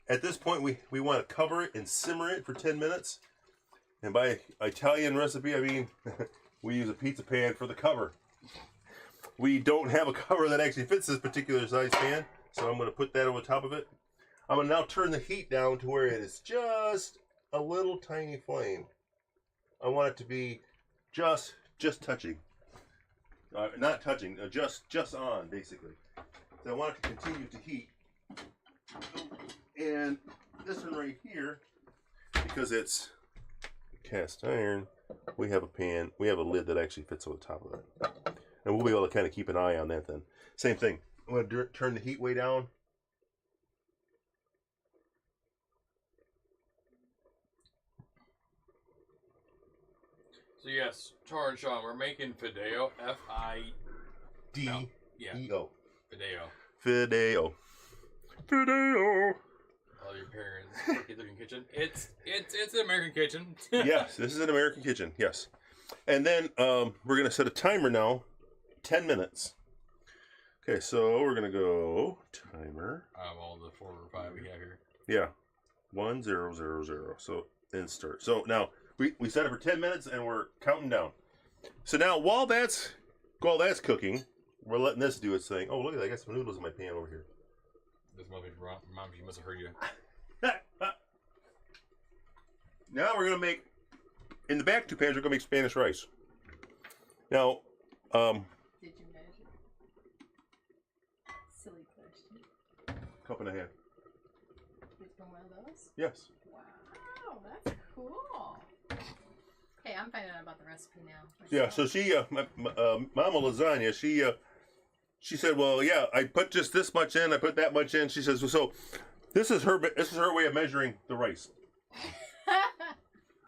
At this point we want to cover it and simmer it for 10 minutes. And by Italian recipe, I mean we use a pizza pan for the cover. We don't have a cover that actually fits this particular size pan, so I'm going to put that over top of it. I'm going to now turn the heat down to where it is just a little tiny flame. I want it to be just touching. Not touching, just on, basically. So I want it to continue to heat. And this one right here, because it's cast iron, we have a pan, we have a lid that actually fits on the top of it. And we'll be able to kind of keep an eye on that then. Same thing. I'm going to turn the heat way down. So yes, Tar and Sean, we're making Fideo, F-I-D-E-O. Yeah. Fideo. Fideo. Fideo. All your parents' looking kitchen. It's an American kitchen. Yes, this is an American kitchen. Yes, and then we're gonna set a timer now, 10 minutes. Okay, so we're gonna go timer. All the 4 or 5 we have here. Yeah, 1 0 0 0. So then start. So now we set it for 10 minutes and we're counting down. So now while that's cooking, we're letting this do its thing. Oh, look at that! I got some noodles in my pan over here. This mom, she must have heard you. Now we're gonna make, in the back 2 pans, we're gonna make Spanish rice. Now, did you measure? Silly question. Cup and a half. It's from one of those? Yes. Wow, that's cool. Hey, I'm finding out about the recipe now. Yeah. So she, Mama Lasagna, she said, well, yeah, I put just this much in, I put that much in. She says, well, so this is her way of measuring the rice.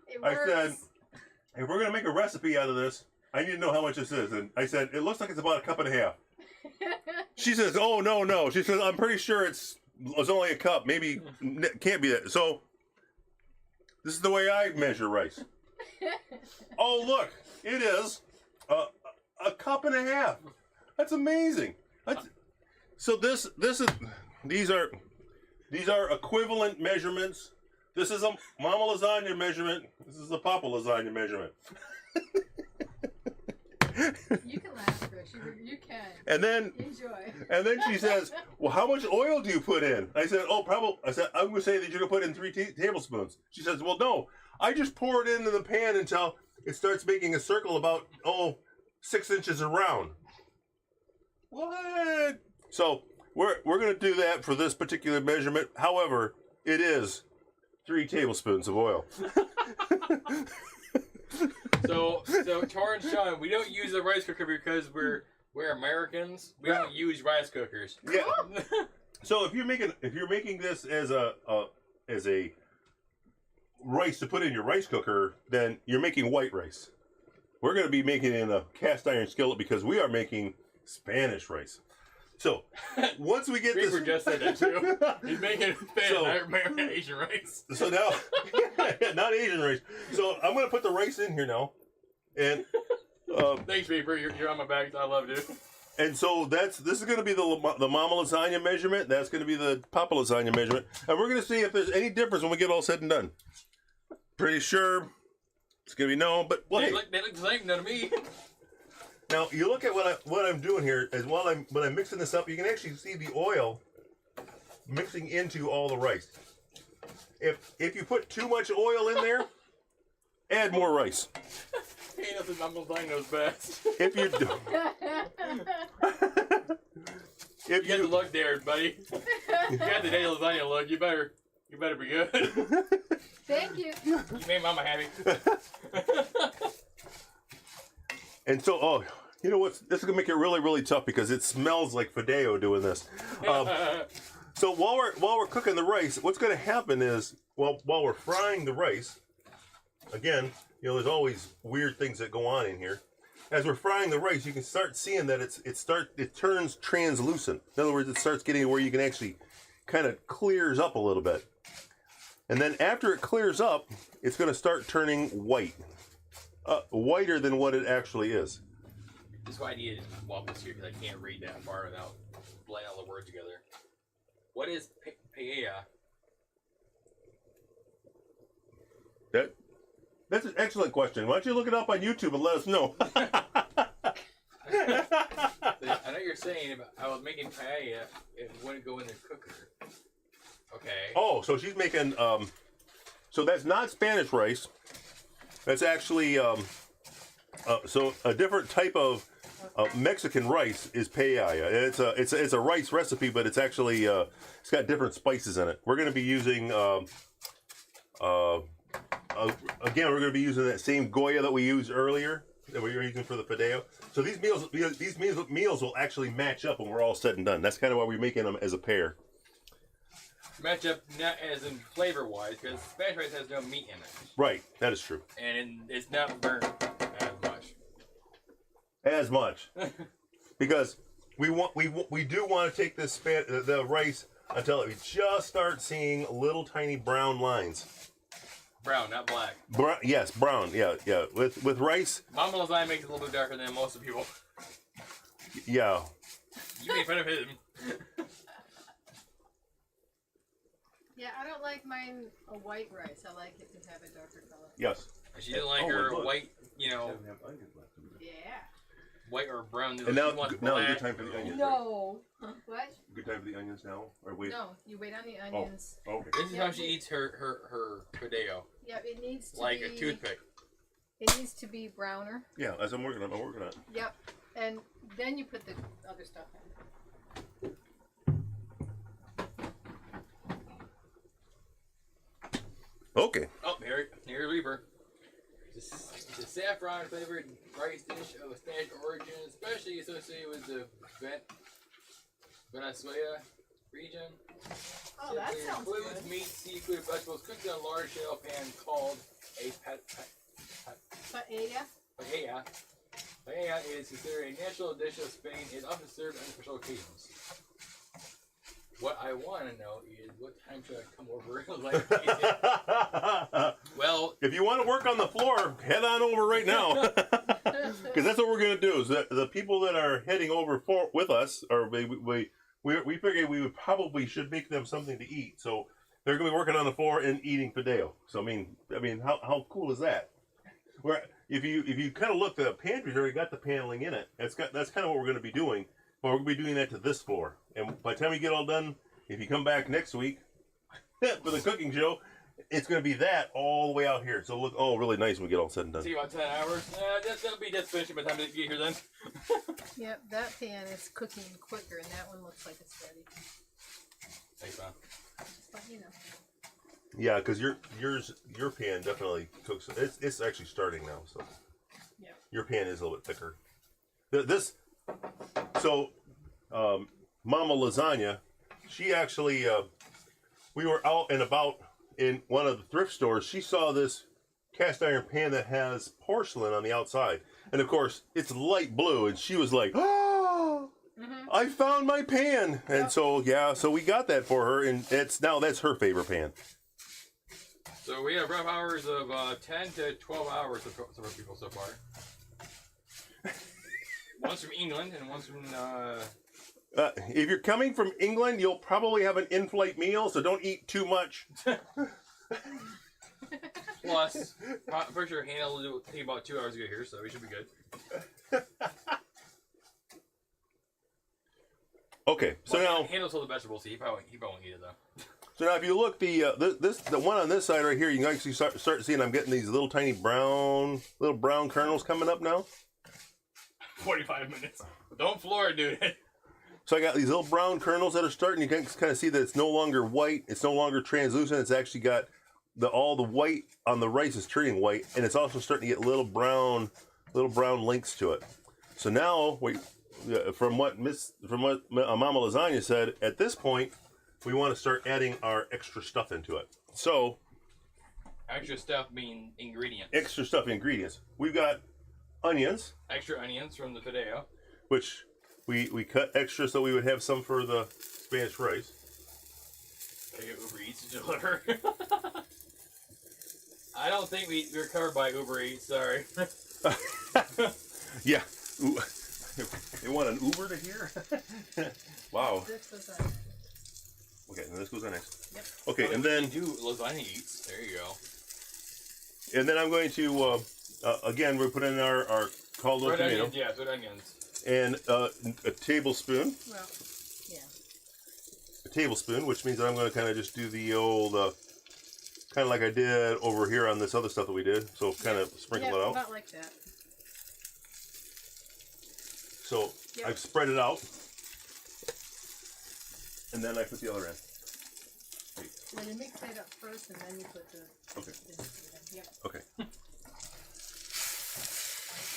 It works. I said, if we're gonna make a recipe out of this, I need to know how much this is. And I said, it looks like it's about 1.5 cups. She says, oh no. She says, I'm pretty sure it's only a cup. Maybe can't be that. So this is the way I measure rice. Oh look, it is a 1.5 cups. That's amazing. So these are equivalent measurements. This is a Mama Lasagna measurement. This is a Papa Lasagna measurement. You can laugh, Chris. You can. And then enjoy. And then she says, "Well, how much oil do you put in?" I said, "Oh, probably." I said, "I'm going to say that you're going to put in 3 tablespoons." She says, "Well, no. I just pour it into the pan until it starts making a circle about 6 inches around." What? So we're going to do that for this particular measurement. However, it is 3 tablespoons of oil. So Tar and Sean, we don't use a rice cooker because we're Americans. We don't use rice cookers. Yeah. So if you're making this as a rice to put in your rice cooker, then you're making white rice. We're going to be making it in a cast iron skillet because we are making Spanish rice. So once we get Reaper just said that too. He's making Asian rice. So now, not Asian rice. So I'm going to put the rice in here now, and thanks, Reaper. You're on my back. I love you. And so this is going to be the Mama Lasagna measurement. That's going to be the Papa Lasagna measurement, and we're going to see if there's any difference when we get all said and done. Pretty sure it's going to be no, but they look the same to me. Now you look at what I'm doing here is when I'm mixing this up, you can actually see the oil mixing into all the rice. If you put too much oil in there, add more rice. Ain't nothing Mama Lasagna knows best. If you do. You got the look there, buddy. You got the daily lasagna look. You better be good. Thank you. You made Mama happy. And so, you know what? This is gonna make it really, really tough because it smells like Fideo doing this. So while we're cooking the rice, what's gonna happen is, while we're frying the rice, again, you know, there's always weird things that go on in here. As we're frying the rice, you can start seeing that it turns translucent. In other words, it starts getting where you can actually kind of clears up a little bit. And then after it clears up, it's going to start turning white. Whiter than what it actually is. This is why I needed waffles here, because I can't read that far without blending all the words together. What is paella? That's an excellent question. Why don't you look it up on YouTube and let us know? I know you're saying I was making paella, it wouldn't go in the cooker. Okay. Oh, so she's making, so that's not Spanish rice. That's actually, so a different type of Mexican rice is paella. It's a rice recipe, but it's actually, it's got different spices in it. We're going to be using, again, we're going to be using that same Goya that we used earlier, that we were using for the Fideo. So these meals will actually match up when we're all said and done. That's kind of why we're making them as a pair. Match up not as in flavor wise, because Spanish rice has no meat in it. Right, that is true. And it's not burnt as much. Because we do want to take this the rice until we just start seeing little tiny brown lines. Brown, not black. Yes, brown. Yeah. With rice. Mama lasagna makes it a little bit darker than most of people. Yeah. You made fun of him. Yeah, I don't like mine a white rice. I like it to have a darker color. Yes. She didn't like her white, you know. Yeah. White or brown noodles. And now, black. good time for the onions. No. Huh? What? Good time for the onions now, or wait? No, you wait on the onions. Oh, okay. This is how she eats her Fideo. Yeah, it needs to like be... a toothpick. It needs to be browner. Yeah, as I'm working on it. Yep. And then you put the other stuff in. Okay. Oh, here Reaper. It's a saffron flavored rice dish of Spanish origin, especially associated with the Venezuela region. Oh, that sounds includes good. meat, seafood, and vegetables cooked in a large shell pan called a Paella? paella. Paella is considered a national dish of Spain and is often served on special occasions. What I want to know is what time should I come over? Well, if you want to work on the floor, head on over right now, because that's what we're going to do. Is that the people that are heading over with us, or we figured we would should make them something to eat. So they're going to be working on the floor and eating Fideo. So I mean, how cool is that? Where if you kind of look, the pantry's already got the paneling in it. That's kind of what we're going to be doing. But we're going to be doing that to this floor. And by the time we get all done, if you come back next week for the cooking show, it's going to be that all the way out here. So look, really nice when we get all said and done. See, about 10 hours. That'll be just finishing by the time we get here then. Yep, that pan is cooking quicker, and that one looks like it's ready. Thanks, man. Just let you know. Yeah, because your pan definitely cooks. It's actually starting now. So yeah, your pan is a little bit thicker. Mama Lasagna, she actually, we were out and about in one of the thrift stores. She saw this cast iron pan that has porcelain on the outside. And of course, it's light blue. And she was like, oh, I found my pan. And so we got that for her. And that's her favorite pan. So we have rough hours of 10 to 12 hours for people so far. One's from England and one's from... if you're coming from England, you'll probably have an in-flight meal, so don't eat too much. Plus, I'm pretty sure Hannah will take about 2 hours to get here, so we should be good. Okay, so now... Hannah's all the vegetables, so he probably won't eat it, though. So now if you look, the one on this side right here, you can actually start seeing I'm getting these little tiny brown kernels coming up now. 45 minutes. Don't floor it, dude. So I got these little brown kernels that are starting. You can kind of see that it's no longer white. It's no longer translucent. It's actually got all the white on the rice is turning white, and it's also starting to get little brown links to it. So now, from what Mama Lasagna said, at this point, we want to start adding our extra stuff into it. So, extra stuff mean ingredients. Extra stuff ingredients. We've got onions. Extra onions from the Fideo. Which we cut extra so we would have some for the Spanish rice. They get Uber Eats to deliver. I don't think we're covered by Uber Eats, sorry. Yeah. Ooh. They want an Uber to here? Wow. This was Okay, and this goes on next. Yep. Okay, and then do lasagna eats. There you go. And then I'm going to again we're putting in our called red tomato. Onions, yeah, red onions. And a tablespoon. well, yeah. A tablespoon, which means that I'm going to kind of just do the old, kind of like I did over here on this other stuff that we did. So kind of sprinkle it out. About like that. So Yep. I've spread it out, and then I put the other in. Well, you mix that up first, and then you put the. Okay. Yep. Okay.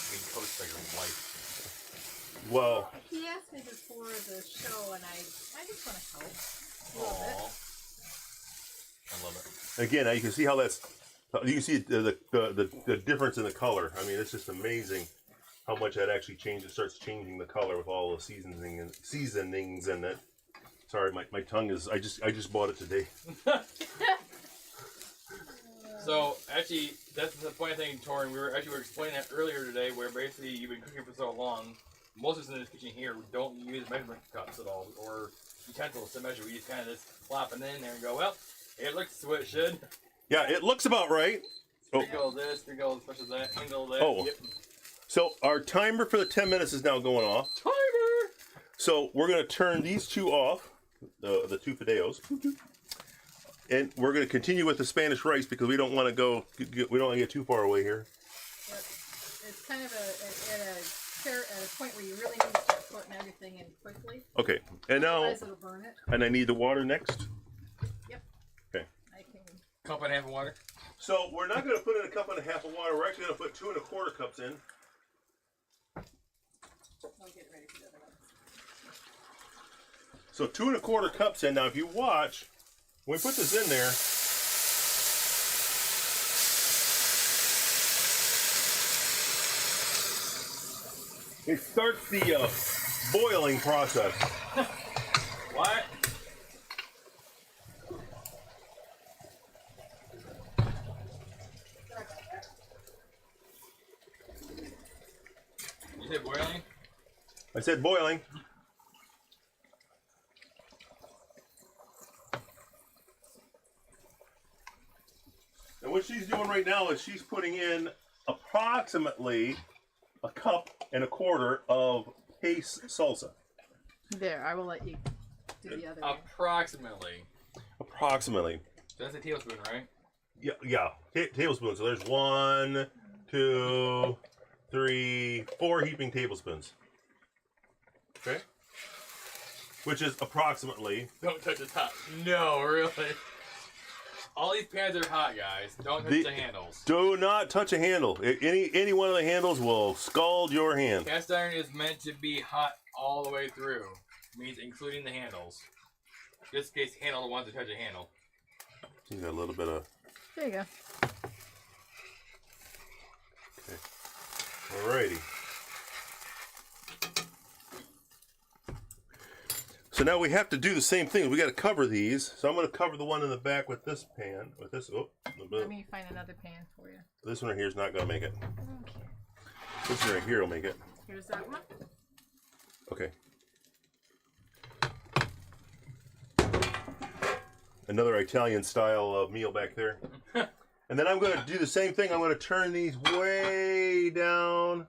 Being coached by your wife. Well, He asked me before the show, and I just want to help. A little Aww. bit. I love it. again, now you can see how that's. You can see the difference in the color. I mean, it's just amazing how much that actually changes. Starts changing the color with all the seasonings in it. Sorry, my tongue is. I just bought it today. So actually, that's the funny thing, Torin. We were explaining that earlier today, where basically you've been cooking for so long. Most of us in this kitchen here don't use measurement cups at all, or utensils to measure. We just kind of just plop it in there and go, well, it looks what it should. Yeah, it looks about right. Oh. Sprinkle this, sprinkle special that, handle that. Oh. Yep. So our timer for the 10 minutes is now going off. Timer! So we're going to turn these two off, the two Fideos, and we're going to continue with the Spanish rice because we don't want to get too far away here. Yep. It's kind of at a point where you really need to start putting everything in quickly. Okay, and now, Otherwise it'll burn it. and I need the water next. Yep. Okay. I can. Cup and a half of water. So we're not going to put in a cup and a half of water. We're actually going to put 2 1/4 cups in. I'll get ready for the other one. So 2 1/4 cups in. Now, if you watch, when we put this in there, it starts the boiling process. What? You said boiling? I said boiling. And what she's doing right now is she's putting in approximately a 1 1/4 of paste salsa. There, I will let you do the other one. Approximately. Approximately. That's a tablespoon, right? Yeah. Tablespoons. So there's 1, 2, 3, 4 heaping tablespoons. Okay? Which is approximately. Don't touch the top. No, really. All these pans are hot, guys. Don't touch the handles. Do not touch a handle. Any one of the handles will scald your hand. Cast iron is meant to be hot all the way through. Means including the handles. Just in case handle the ones that touch a handle. You got a little bit of. There you go. Okay. Alrighty. So now we have to do the same thing. We got to cover these. So I'm going to cover the one in the back with this pan. With this. Oh, Let me find another pan for you. this one right here is not going to make it. Okay. This one right here will make it. Here's that one. Okay. Another Italian style of meal back there. And then I'm going to do the same thing. I'm going to turn these way down.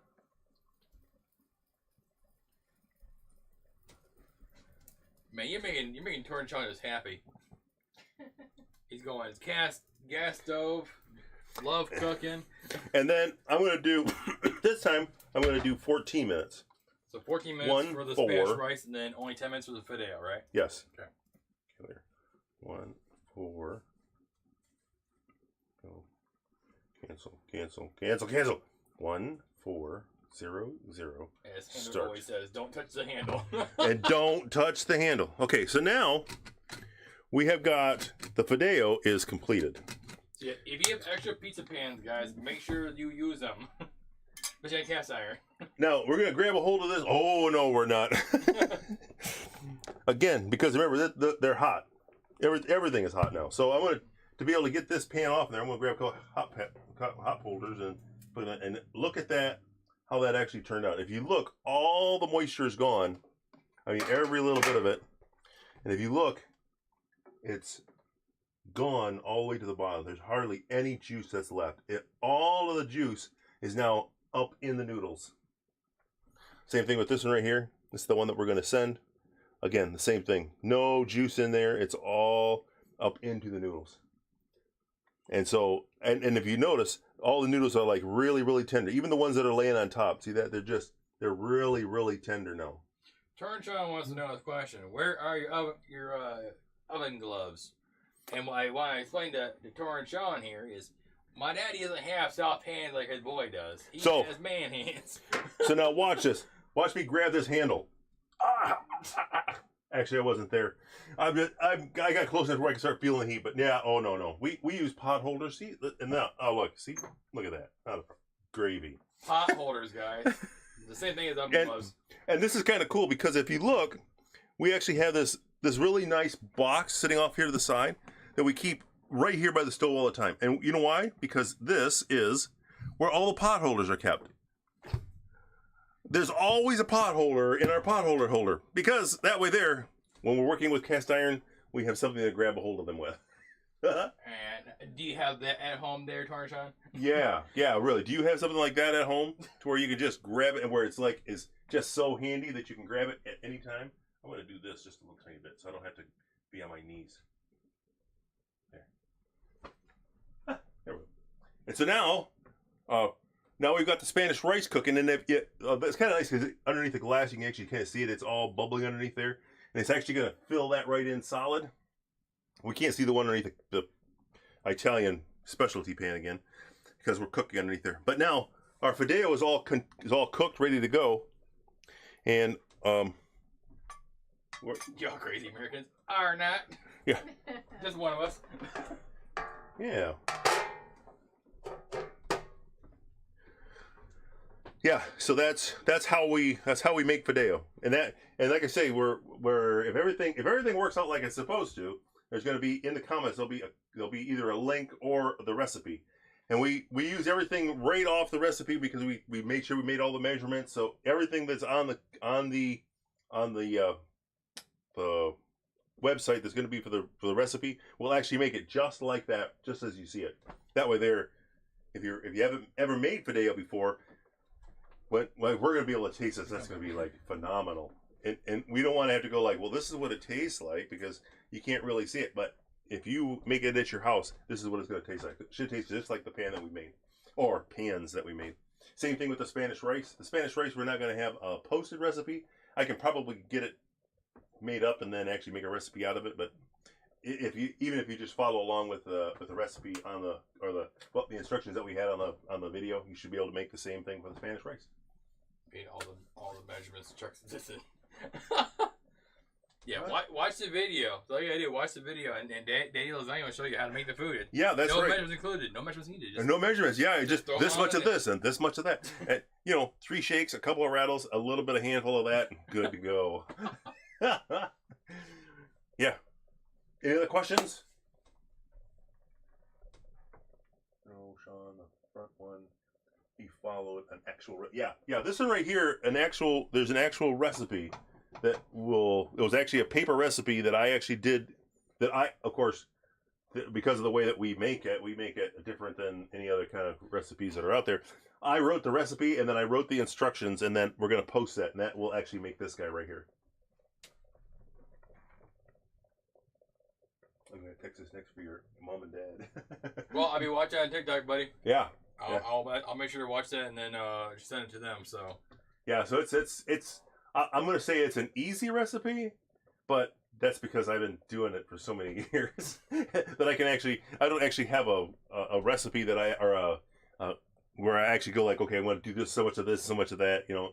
Man, you're making Torn just happy. He's going gas stove, love cooking. And then I'm going to do, this time, I'm going to do 14 minutes. So 14 minutes for the Spanish rice, and then only 10 minutes for the Fideo, right? Yes. Okay. Clear. 1, 4. Go. Cancel. 1, 4, 0, 0. As Handle Start. always says, don't touch the handle. And don't touch the handle. Okay, so now we have got the Fideo is completed. So yeah, if you have extra pizza pans, guys, make sure you use them. Especially a cast iron. Now we're gonna grab a hold of this. Oh no, we're not. Again, because remember they're hot. Everything is hot now. So I'm gonna to be able to get this pan off there. I'm gonna grab a couple hot holders and put it in, and look at that. How that actually turned out. If you look, all the moisture is gone. I mean, every little bit of it. And if you look, it's gone all the way to the bottom. There's hardly any juice that's left. All of the juice is now up in the noodles. Same thing with this one right here. This is the one that we're going to send. Again, the same thing. No juice in there. It's all up into the noodles. And so, and if you notice, all the noodles are like really, really tender. Even the ones that are laying on top. See that? They're really, really tender now. Turnshon wants to know this question. Where are your oven gloves? And why I explained to Turnshon here is my daddy doesn't have soft hands like his boy does. He has man hands. So now watch this. Watch me grab this handle. Actually, I wasn't there. I got close enough where I can start feeling the heat, but yeah, oh no. We use pot holders. See, and now, look at that. Oh, gravy. Pot holders, guys. The same thing as oven gloves. And this is kind of cool because if you look, we actually have this really nice box sitting off here to the side that we keep right here by the stove all the time. And you know why? Because this is where all the pot holders are kept. There's always a pot holder in our pot holder because that way there, when we're working with cast iron, we have something to grab a hold of them with. And do you have that at home there, Turnshon? Yeah, really. Do you have something like that at home to where you can just grab it and where it's like is just so handy that you can grab it at any time? I'm going to do this just a little tiny bit so I don't have to be on my knees. There we go. And so now we've got the Spanish rice cooking, and it's kind of nice because underneath the glass you can actually kind of see it. It's all bubbling underneath there, and it's actually going to fill that right in solid. We can't see the one underneath the Italian specialty pan again because we're cooking underneath there. But now our Fideo is all cooked, ready to go, and y'all crazy Americans are not. Yeah, just one of us. Yeah. Yeah, so that's how we make Fideo, and like I say, we're if everything works out like it's supposed to, there's going to be in the comments there'll be either a link or the recipe, and we use everything right off the recipe because we made sure we made all the measurements, so everything that's on the website that's going to be for the recipe will actually make it just like that, just as you see it. That way, there, if you haven't ever made Fideo before. But we're going to be able to taste this. That's going to be like phenomenal. And we don't want to have to go like, well, this is what it tastes like because you can't really see it. But if you make it at your house, this is what it's going to taste like. It should taste just like the pan that we made or pans that we made. Same thing with the Spanish rice. The Spanish rice, we're not going to have a posted recipe. I can probably get it made up and then actually make a recipe out of it. But even if you just follow along with the recipe on the instructions that we had on the video, you should be able to make the same thing for the Spanish rice. All the measurements, checks, this is. Yeah, watch the video. That's all you gotta do. Watch the video, and Daddy Lasagna will show you how to make the food. Yeah, that's right. No measurements included. No measurements needed. No measurements. Yeah, just this much of this and this much of that. And 3 shakes, a couple of rattles, a little bit of handful of that, and good to go. Yeah. Any other questions? No, Sean, the front one. He followed an actual. Yeah. This one right here, there's an actual recipe that it was actually a paper recipe that I actually did. That I, of course, because of the way that we make it different than any other kind of recipes that are out there. I wrote the recipe and then I wrote the instructions, and then we're gonna post that, and that will actually make this guy right here. I'm gonna text this next for your mom and dad. Well, I'll be watching on TikTok, buddy. Yeah. I'll make sure to watch that and then just send it to them. So Yeah, so I'm going to say it's an easy recipe, but that's because I've been doing it for so many years that I don't actually have a recipe that where I actually go like, okay, I'm going to do this, so much of this, so much of that. You know,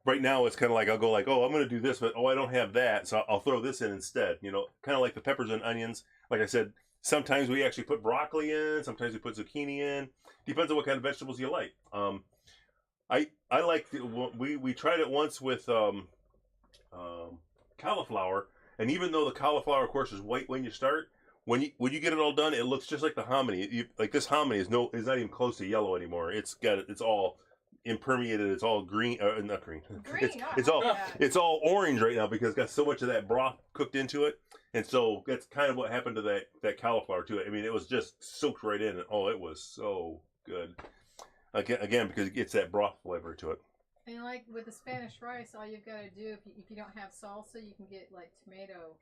right now it's kind of like I'll go like, oh, I'm going to do this, but I don't have that, so I'll throw this in instead. You know, kind of like the peppers and onions. Like I said, sometimes we actually put broccoli in, sometimes we put zucchini in. Depends on what kind of vegetables you like. I like we tried it once with cauliflower, and even though the cauliflower, of course, is white when you start, when you get it all done, it looks just like the hominy. Like this hominy is not even close to yellow anymore. It's all impermeated. It's all green, not green. It's all orange right now because it's got so much of that broth cooked into it, and so that's kind of what happened to that cauliflower too. I mean, it was just soaked right in, and oh, it was so good. Again, because it gets that broth flavor to it. And like with the Spanish rice, all you've got to do, if you don't have salsa, you can get like tomato,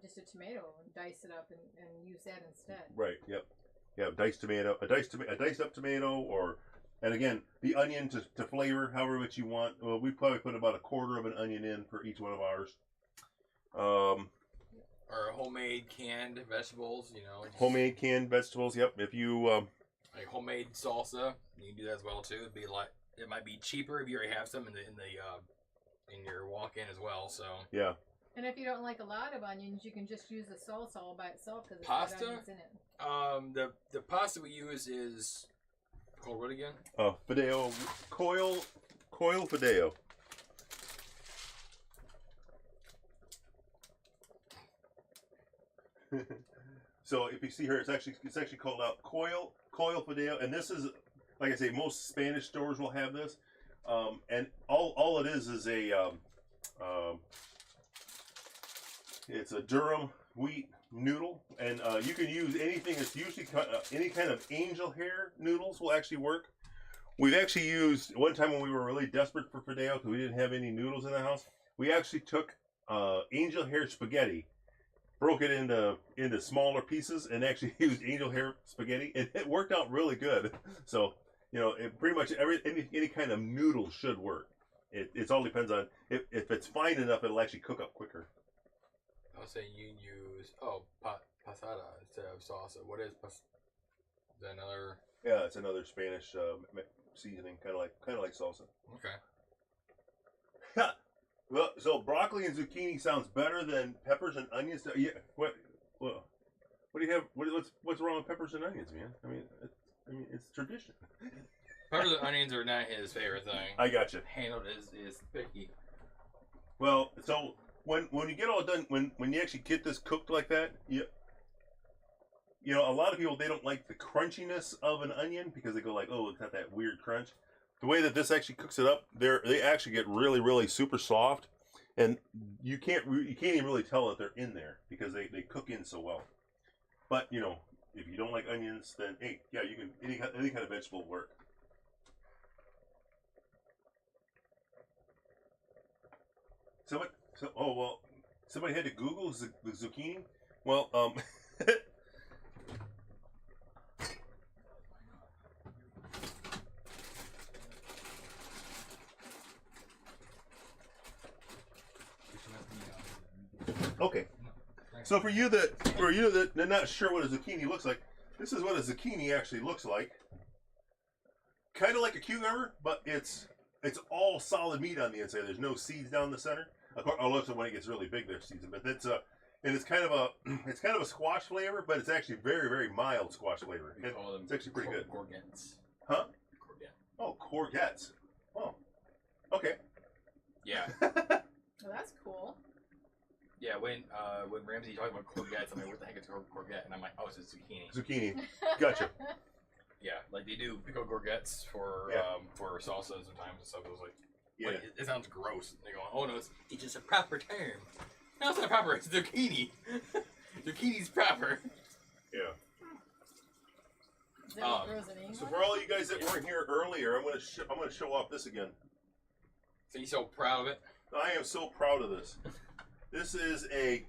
just a tomato and dice it up and use that instead. Right. Yep. Yeah. Diced tomato, a diced up tomato, and again, the onion to flavor however much you want. Well, we probably put about a quarter of an onion in for each one of ours. Or homemade canned vegetables, you know. Homemade canned vegetables. Yep. If you like homemade salsa, you can do that as well too. It might be cheaper if you already have some in your walk-in as well. So yeah. And if you don't like a lot of onions, you can just use the salsa all by itself because it's pasta. got onions in it. The pasta we use is called what again? Fideo coil Fideo. So if you see here, it's actually called out coil Fideo, and this is, like I say, most Spanish stores will have this, and all it is it's a durum wheat noodle, and you can use anything. It's usually any kind of angel hair noodles will actually work. We've actually used one time when we were really desperate for Fideo because we didn't have any noodles in the house. We actually took angel hair spaghetti, broke it into smaller pieces, and actually used angel hair spaghetti, and it worked out really good. So, you know, pretty much any kind of noodle should work. It all depends on if it's fine enough, it'll actually cook up quicker. I was saying you use pasada instead of salsa. What is is that another? Yeah, it's another Spanish seasoning, kind of like salsa. Okay. Well, so broccoli and zucchini sounds better than peppers and onions. Yeah. What do you have? What's wrong with peppers and onions, man? I mean, it's tradition. Peppers and onions are not his favorite thing. I got you. Handled is picky. Well, so when you get all done, when you actually get this cooked like that, you know, a lot of people, they don't like the crunchiness of an onion because they go like, oh, it's got that weird crunch. The way that this actually cooks it up, they actually get really, really super soft, and you can't even really tell that they're in there because they cook in so well. But you know, if you don't like onions, then hey, yeah, you can any kind of vegetable will work. Somebody had to Google the zucchini. Well, okay. So for you that are not sure what a zucchini looks like, this is what a zucchini actually looks like. Kind of like a cucumber, but it's all solid meat on the inside. There's no seeds down the center. Of course, unless when it gets really big, there's seeds. But it's kind of a squash flavor, but it's actually very, very mild squash flavor. It's actually pretty good. Courgettes. Huh? Courgette. Oh, courgettes. Oh, okay. Yeah. Oh, that's cool. Yeah, when Ramsey talked about courgettes, I'm like, what the heck is a courgette? And I'm like, oh, it's a zucchini. Zucchini. Gotcha. Yeah, like they do pickled courgettes for salsa sometimes and stuff. It was like, yeah, it sounds gross. And they go, oh no, it's just a proper term. No, it's not proper. It's zucchini. Zucchini's proper. Yeah. Is that what grows in England? So for all you guys that weren't here earlier, I'm gonna show off this again. So you're so proud of it? I am so proud of this. This is a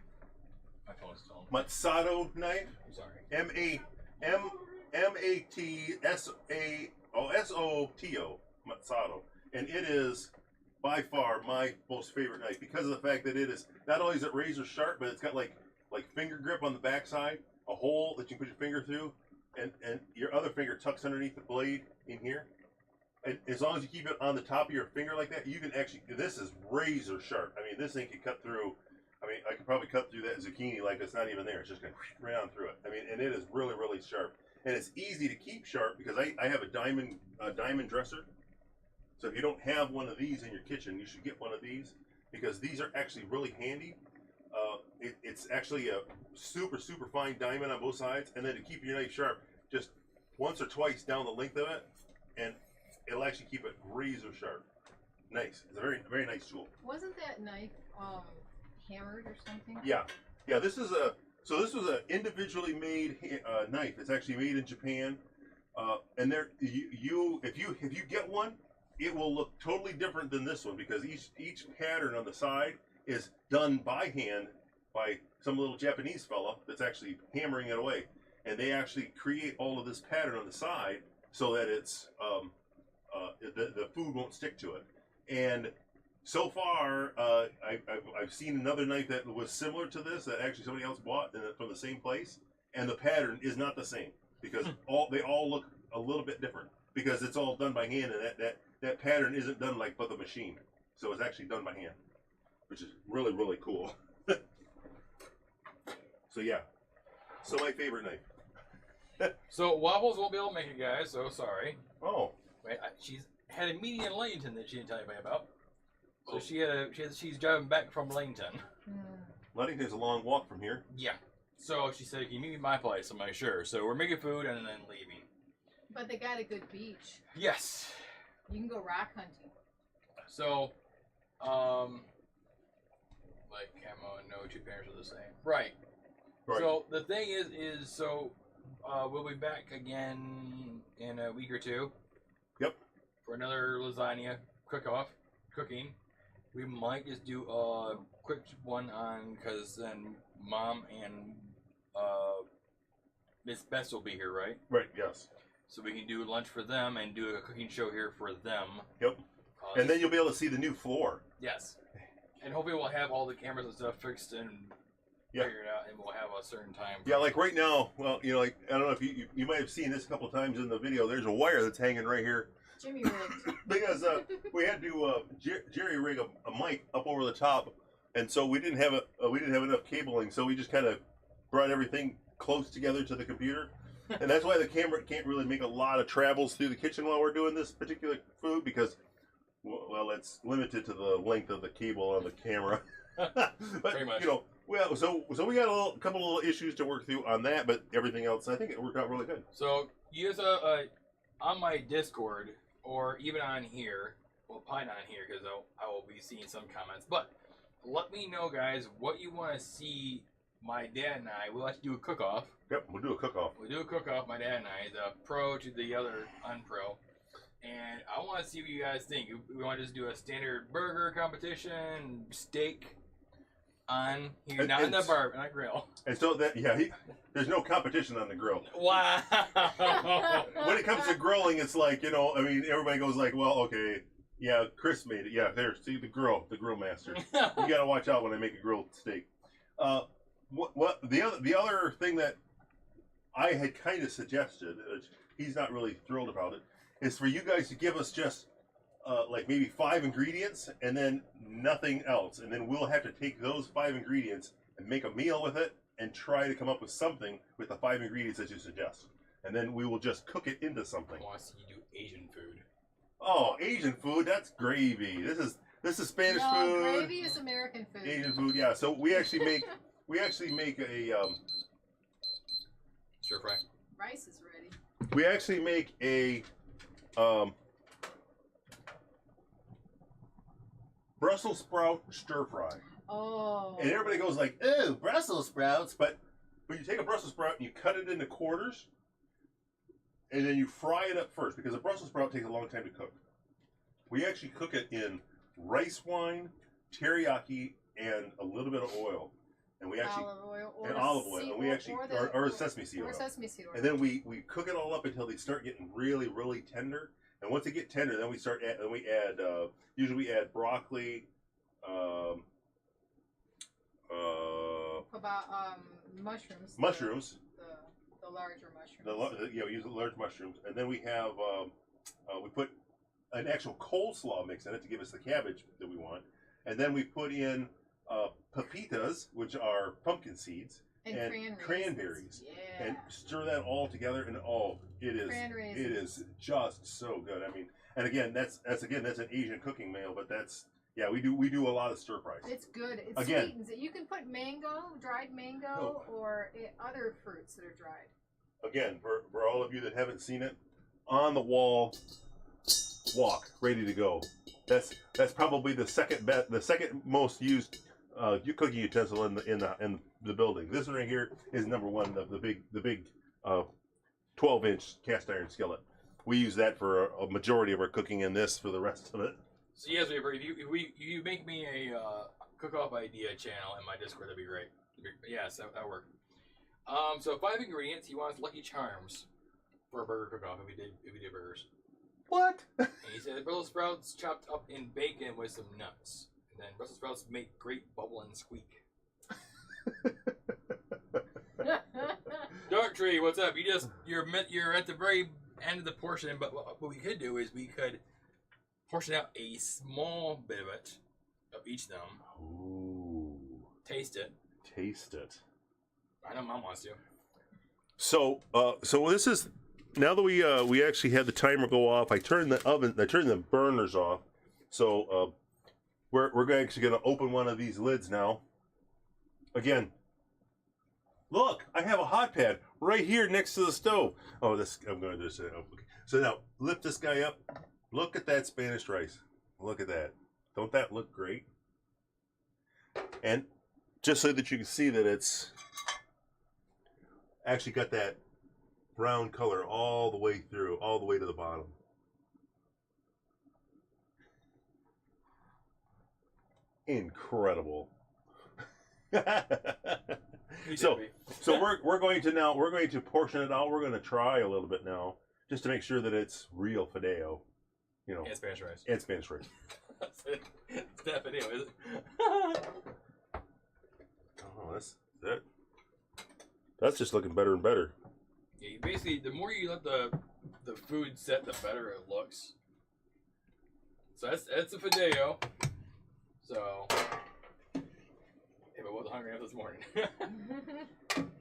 My phone's still on. Matsato knife. I'm sorry. Matsato. Matsato, and it is by far my most favorite knife because of the fact that it is not only is it razor sharp, but it's got like finger grip on the backside, a hole that you can put your finger through, and your other finger tucks underneath the blade in here. And as long as you keep it on the top of your finger like that, you can actually. This is razor sharp. I mean, this thing can cut through. I mean, I could probably cut through that zucchini like it's not even there. It's just going right on through it. I mean, and it is really, really sharp. And it's easy to keep sharp because I have a diamond dresser. So if you don't have one of these in your kitchen, you should get one of these because these are actually really handy. It's actually a super, super fine diamond on both sides. And then to keep your knife sharp, just once or twice down the length of it, and it'll actually keep it razor sharp. Nice. It's a very, very nice tool. Wasn't that knife hammered or something? Yeah. This is this was an individually made knife. It's actually made in Japan. And there, if you get one, it will look totally different than this one because each pattern on the side is done by hand by some little Japanese fella that's actually hammering it away, and they actually create all of this pattern on the side so that it's the food won't stick to it. And so far, I've seen another knife that was similar to this that actually somebody else bought from the same place, and the pattern is not the same because they all look a little bit different because it's all done by hand, and that pattern isn't done like by the machine. So it's actually done by hand, which is really, really cool. So yeah, so my favorite knife. So Waffles won't be able to make it, guys. So sorry. Oh, Wait, she's had a meeting in Langton that she didn't tell anybody about. So she's driving back from Langton. Ludington's a long walk from here. Yeah. So she said, "Can you meet me at my place?" I'm like, "Sure." So we're making food and then leaving. But they got a good beach. Yes. You can go rock hunting. So, like camo, no two parents are the same. Right. So the thing is we'll be back again in a week or two. Yep. For another lasagna cooking. We might just do a quick one on because then Mom and Miss Bess will be here, right? Right. Yes. So we can do lunch for them and do a cooking show here for them. Yep. And then you'll be able to see the new floor. Yes. And hopefully we'll have all the cameras and stuff fixed and figured out, and we'll have a certain time. Yeah, like right now, well, like I don't know if you might have seen this a couple of times in the video. There's a wire that's hanging right here. Jimmy rigged. Because we had to jerry rig a mic up over the top, and so we didn't have enough cabling, so we just kind of brought everything close together to the computer. And that's why the camera can't really make a lot of travels through the kitchen while we're doing this particular food because, well, it's limited to the length of the cable on the camera. But, pretty much. Well, so we got a couple little issues to work through on that, but everything else, I think it worked out really good. So use on my Discord or even on here, well, probably not on here because I will be seeing some comments, but let me know, guys, what you want to see. My dad and I, we'll have to do a cook-off. Yep, we'll do a cook-off. We'll do a cook-off, my dad and I, the pro to the other unpro. And I want to see what you guys think. We want to just do a standard burger competition, steak on here, not on the bar, not grill. And so there's no competition on the grill. Wow. When it comes to grilling, it's like, everybody goes like, well, okay, yeah, Chris made it. Yeah, there, see the grill master. You got to watch out when I make a grilled steak. The other thing that I had kind of suggested, he's not really thrilled about it, is for you guys to give us just like maybe 5 ingredients and then nothing else, and then we'll have to take those 5 ingredients and make a meal with it and try to come up with something with the 5 ingredients that you suggest, and then we will just cook it into something. I want to see you do Asian food. Oh, Asian food, that's gravy. This is Spanish food. Gravy is American food. Asian food, yeah. So we actually make a stir fry. Rice is ready. We actually make a Brussels sprout stir fry. Oh. And everybody goes like, "Oh, Brussels sprouts!" But you take a Brussels sprout and you cut it into quarters, and then you fry it up first because a Brussels sprout takes a long time to cook. We actually cook it in rice wine, teriyaki, and a little bit of oil. And we actually olive oil, or sesame seed oil. Or sesame seed oil. And then we cook it all up until they start getting really, really tender. And once they get tender, then we add usually we add broccoli, About mushrooms. mushrooms. The larger mushrooms. We use the large mushrooms, and then we have we put an actual coleslaw mix in it to give us the cabbage that we want, and then we put in pepitas, which are pumpkin seeds, and cranberries, Yeah. and stir that all together, and it is just so good. I mean, and again, that's an Asian cooking meal, but we do a lot of stir fries. It's good. It Again, sweetens it. You can put dried mango, or other fruits that are dried. Again, for all of you that haven't seen it, on the wall wok, ready to go. That's probably the second most used cooking utensil in the building. This one right here is number one, the big 12-inch cast iron skillet. We use that for a majority of our cooking, and this for the rest of it. So yes, if you make me a cook-off idea channel in my Discord, that'd be great. Yes, that'll work. So 5 ingredients. He wants Lucky Charms for a burger cook-off if we did burgers. What? And he said Brussels sprouts chopped up in bacon with some nuts. And then Brussels sprouts make great bubble and squeak. Dark Tree, what's up? You're at the very end of the portion, but what we could do is we could portion out a small bit of it, of each of them. Ooh. Taste it. Taste it. I know Mom wants to. So this is, now that we actually had the timer go off, I turned the burners off. So we're actually going to open one of these lids now. Again, look, I have a hot pad right here next to the stove. Oh, I'm going to just okay. So now lift this guy up. Look at that Spanish rice. Look at that. Don't that look great? And just so that you can see that it's actually got that brown color all the way through, all the way to the bottom. Incredible. So we're going to portion it out. We're going to try a little bit now, just to make sure that it's real Fideo, and Spanish rice. And Spanish rice. It's not Fideo, is it? Oh, that's just looking better and better. Yeah, basically, the more you let the food set, the better it looks. So that's a Fideo. So, yeah, but I wasn't hungry enough this morning.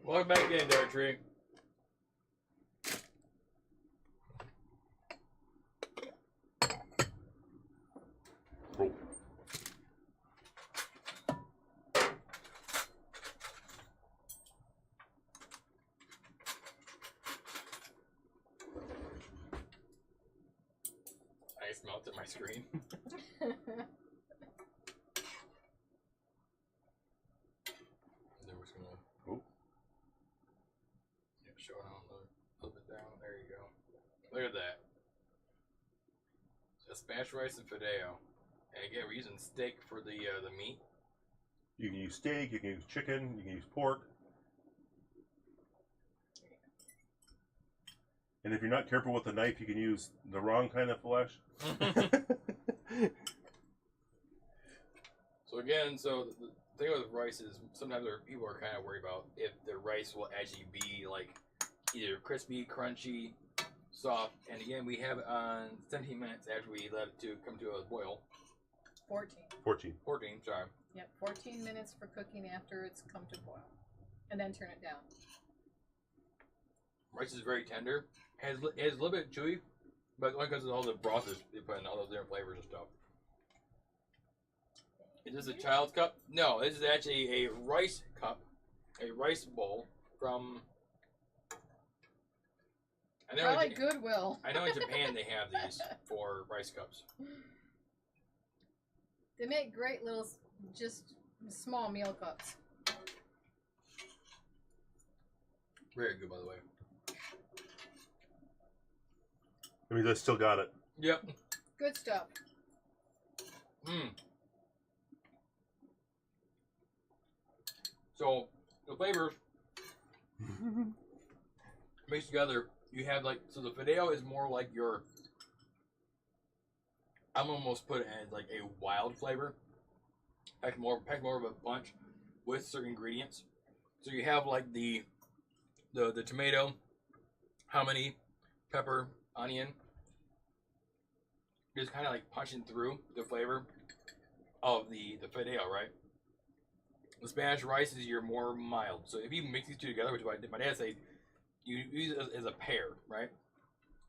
Welcome back in, Dark Tree. Oh. I smelled at my screen. Showing on a little bit down. There you go. Look at that. So Spanish rice and Fideo. And again, we're using steak for the meat. You can use steak, you can use chicken, you can use pork. And if you're not careful with the knife, you can use the wrong kind of flesh. So again, the thing with rice is sometimes people are kind of worried about if the rice will actually be like either crispy, crunchy, soft. And again, we have it on 17 minutes after we let it to come to a boil. 14, sorry. Yep, 14 minutes for cooking after it's come to boil. And then turn it down. Rice is very tender. It has a little bit chewy, but only because of all the broth they put in, all those different flavors and stuff. Is this a child's cup? No, this is actually a rice cup, a rice bowl from... Probably Goodwill. I know in Japan they have these for rice cups. They make great little, just small meal cups. Very good, by the way. I mean, they still got it. Yep. Good stuff. So, the flavors mixed together, you have so the Fideo is more like your I'm almost put it as like a wild flavor. Pack more of a bunch with certain ingredients. So you have like the tomato, hominy, pepper, onion. Just kind of like punching through the flavor of the Fideo, right? The Spanish rice is your more mild. So if you mix these two together, which my dad said, you use it as a pair, right?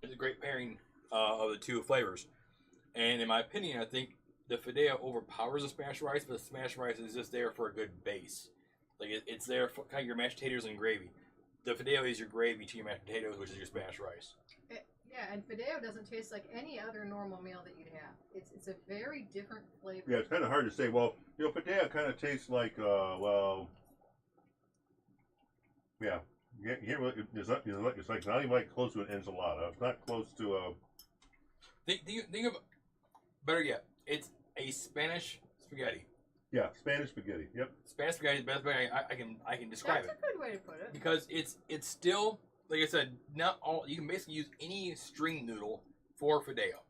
It's a great pairing of the two flavors. And in my opinion, I think the Fideo overpowers the Spanish rice, but the Spanish rice is just there for a good base. Like it's there for kind of your mashed potatoes and gravy. The Fideo is your gravy to your mashed potatoes, which is your Spanish rice. Yeah, and Fideo doesn't taste like any other normal meal that you'd have. It's a very different flavor. Yeah, it's kind of hard to say. Well, you know, Fideo kind of tastes like, well, yeah. It's like not even like close to an enchilada. It's not close to Think of better yet. It's a Spanish spaghetti. Yeah, Spanish spaghetti. Yep. Spanish spaghetti is the best way I can describe That's it. a good way to put it. Because it's still, like I said, not all. You can basically use any string noodle for Fideo.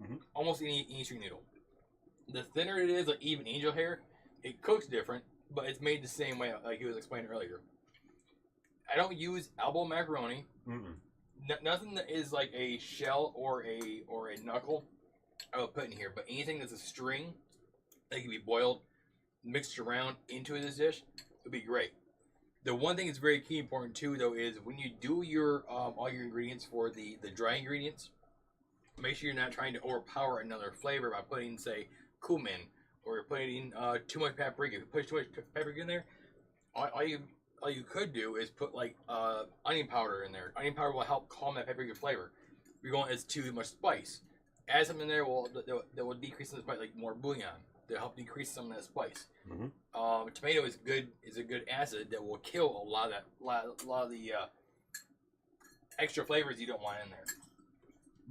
Mm-hmm. Almost any string noodle. The thinner it is, like even angel hair, it cooks different, but it's made the same way, like he was explaining earlier. I don't use elbow macaroni. Mm-mm. Nothing that is like a shell or a knuckle I will put in here, but anything that's a string that can be boiled, mixed around into this dish would be great. The one thing that's very key important too, though, is when you do your all your ingredients for the dry ingredients, make sure you're not trying to overpower another flavor by putting, say, cumin, or putting too much paprika. If you put too much paprika in there, all you could do is put like onion powder in there. Onion powder will help calm that paprika flavor. If you're going, it's too much spice. Add something in there that will decrease some spice, like more bullion, to help decrease some of that spice. Mm-hmm. Tomato is a good acid that will kill a lot of the extra flavors you don't want in there.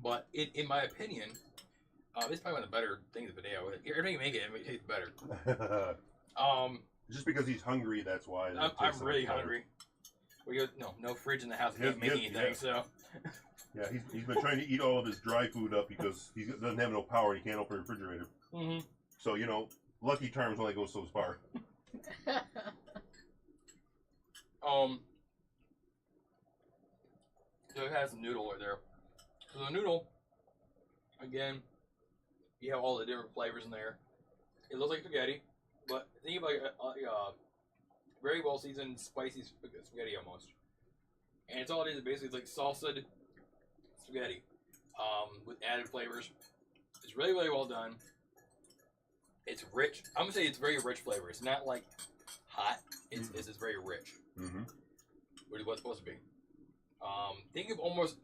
But in my opinion, it's probably one of the better things of Fideo. Every time you make it, it tastes better. Just because he's hungry, that's why. I'm really hungry. We got no fridge in the house. Can't make anything. Yeah. So Yeah, he's been trying to eat all of his dry food up because he doesn't have no power and he can't open the refrigerator. Mm-hmm. So, you know, Lucky Charms only goes so far. So it has some noodle right there. So the noodle, again, you have all the different flavors in there. It looks like spaghetti, but think of like a very well seasoned, spicy spaghetti almost. And it's all it is basically like salsa spaghetti with added flavors. It's really, really well done. It's rich. I'm gonna say it's very rich flavor. It's not like hot. It's just very rich. Mm-hmm. Which is what it's supposed to be. Think of almost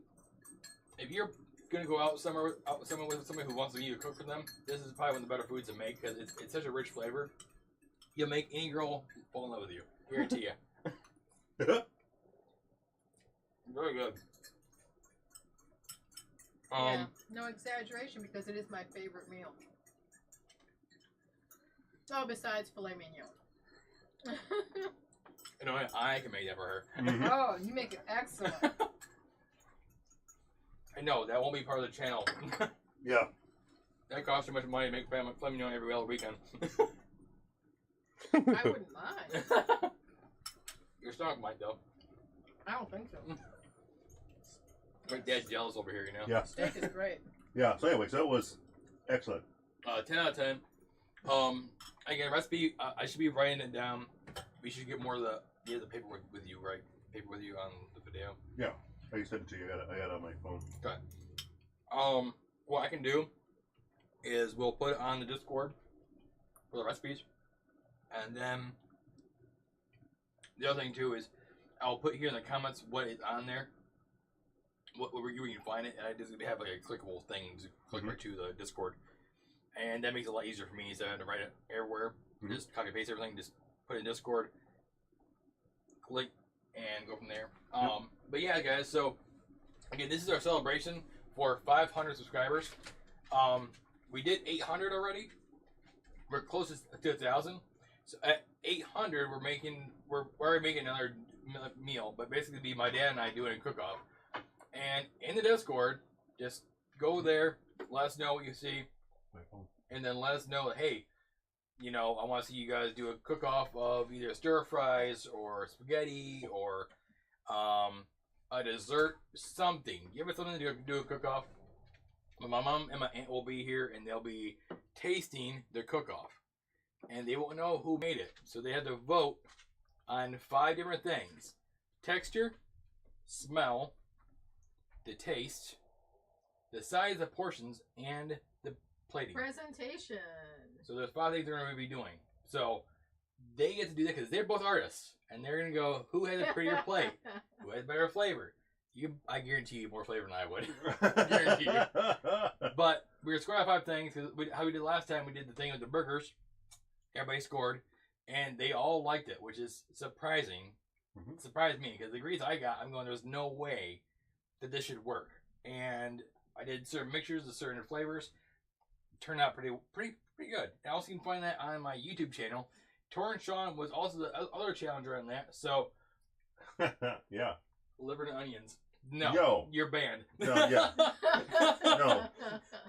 if you're gonna go out somewhere with somebody who wants you to cook for them. This is probably one of the better foods to make because it's such a rich flavor. You'll make any girl fall in love with you. Guarantee you. Very good. Yeah, no exaggeration because it is my favorite meal. Oh, besides filet mignon. You know what? I can make that for her. Mm-hmm. Oh, you make it excellent. I know that won't be part of the channel. Yeah. That costs too much money to make filet mignon every other weekend. I wouldn't mind. Your stomach might though. I don't think so. My dad's jealous over here, you know. Yeah. Steak is great. Yeah. So anyway, so that was excellent. 10 out of 10. Again, recipe. I should be writing it down. We should get more of the paperwork with you, right? Paper with you on the video. Yeah. I sent it to you. I got it on my phone. Okay. What I can do is we'll put it on the Discord for the recipes, and then the other thing too is I'll put here in the comments what is on there. Where you can find it, and I just have like a clickable thing to click right to the Discord, and that makes it a lot easier for me instead of having to write it everywhere. Just copy paste everything, just put it in Discord, click, and go from there. But yeah, guys. So again, this is our celebration for 500 subscribers. We did 800 already. We're closest to 1,000. So at 800, we're already making another meal, but basically be my dad and I doing a cook-off. And in the Discord, just go there, let us know what you see. and then let us know that, hey, you know, I want to see you guys do a cook-off of either stir fries or spaghetti or a dessert, something. Give us something to do a cook-off. My mom and my aunt will be here, and they'll be tasting the cook-off. And they won't know who made it. So they had to vote on 5 different things. Texture, smell, the taste, the size of portions, and the plating. Presentation. So there's 5 things they're going to be doing. So they get to do that because they're both artists. And they're going to go, who has a prettier plate? Who has better flavor? I guarantee you more flavor than I would. Guarantee you. But we were scoring out 5 things. How we did last time, we did the thing with the burgers. Everybody scored. And they all liked it, which is surprising. Mm-hmm. It surprised me because the grades I got, I'm going, there's no way that this should work. And I did certain mixtures of certain flavors. Turned out pretty good. And also you can find that on my YouTube channel. Torrin Sean was also the other challenger on that. So, yeah. Liver and onions. No. Yo. You're banned. No, yeah.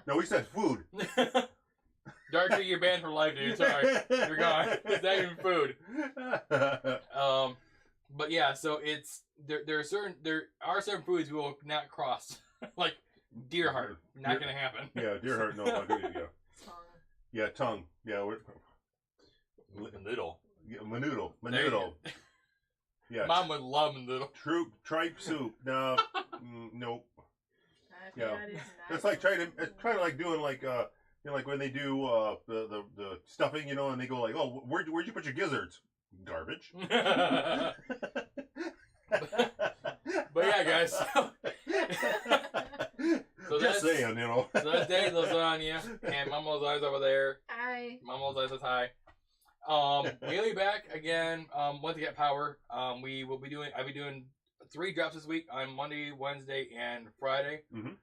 No, we said food. Darcy, you're banned for life, dude. Sorry. You're gone. It's not even food. But yeah, so it's there are certain foods we will not cross. Like deer heart. Not gonna happen. Yeah, deer heart, no, not good. Yeah. Tongue. Yeah, tongue. Yeah, Noodle. Yeah, noodle. Yeah. Mom would love noodle. Tripe soup. No, nope. Yeah, It's it's like it's kind of like doing like you know, like when they do the stuffing, you know, and they go like, oh, where'd you put your gizzards? Garbage. But yeah, guys. So just saying, you know. So that's Daddy Lasagna and Mama's eyes over there. Hi. Mama's eyes is high. We'll be back again once we get power. I'll be doing 3 drops this week on Monday, Wednesday, and Friday. Mm-hmm.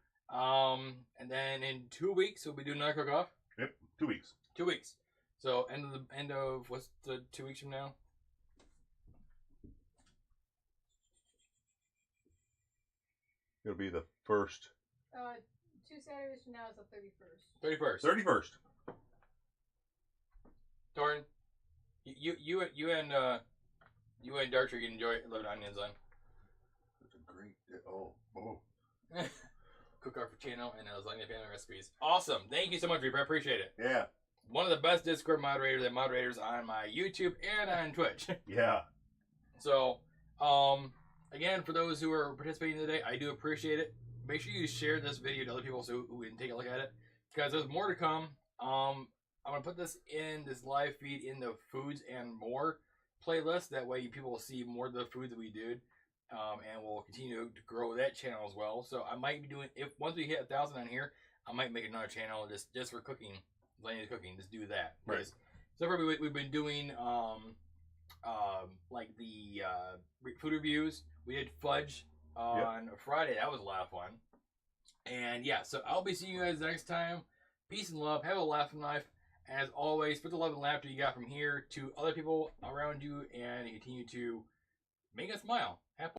And then in 2 weeks we'll be doing another cook-off. Yep, 2 weeks. 2 weeks. So end of what's the 2 weeks from now? It'll be the 1st. 2 Saturdays from now is the 31st. 31st. Torrin, you and Dartrey can enjoy living onions on. That's a great. Oh. Cook off for channel and lasagna family recipes. Awesome. Thank you so much, Reaper. I appreciate it. Yeah. One of the best Discord moderators and moderators on my YouTube and on Twitch. Yeah. So, again, for those who are participating today, I do appreciate it. Make sure you share this video to other people who can take a look at it, because there's more to come. I'm going to put this live feed in the foods and more playlist. That way people will see more of the foods that we did. And we'll continue to grow that channel as well. So I might be doing, once we hit 1,000 on here, I might make another channel just for cooking, lasagna cooking. Just do that. Right. So far we've been doing like the food reviews. We did fudge on Friday. That was a lot of fun. And yeah, so I'll be seeing you guys next time. Peace and love. Have a laugh in life. As always, put the love and laughter you got from here to other people around you, and continue to make us smile. Have fun.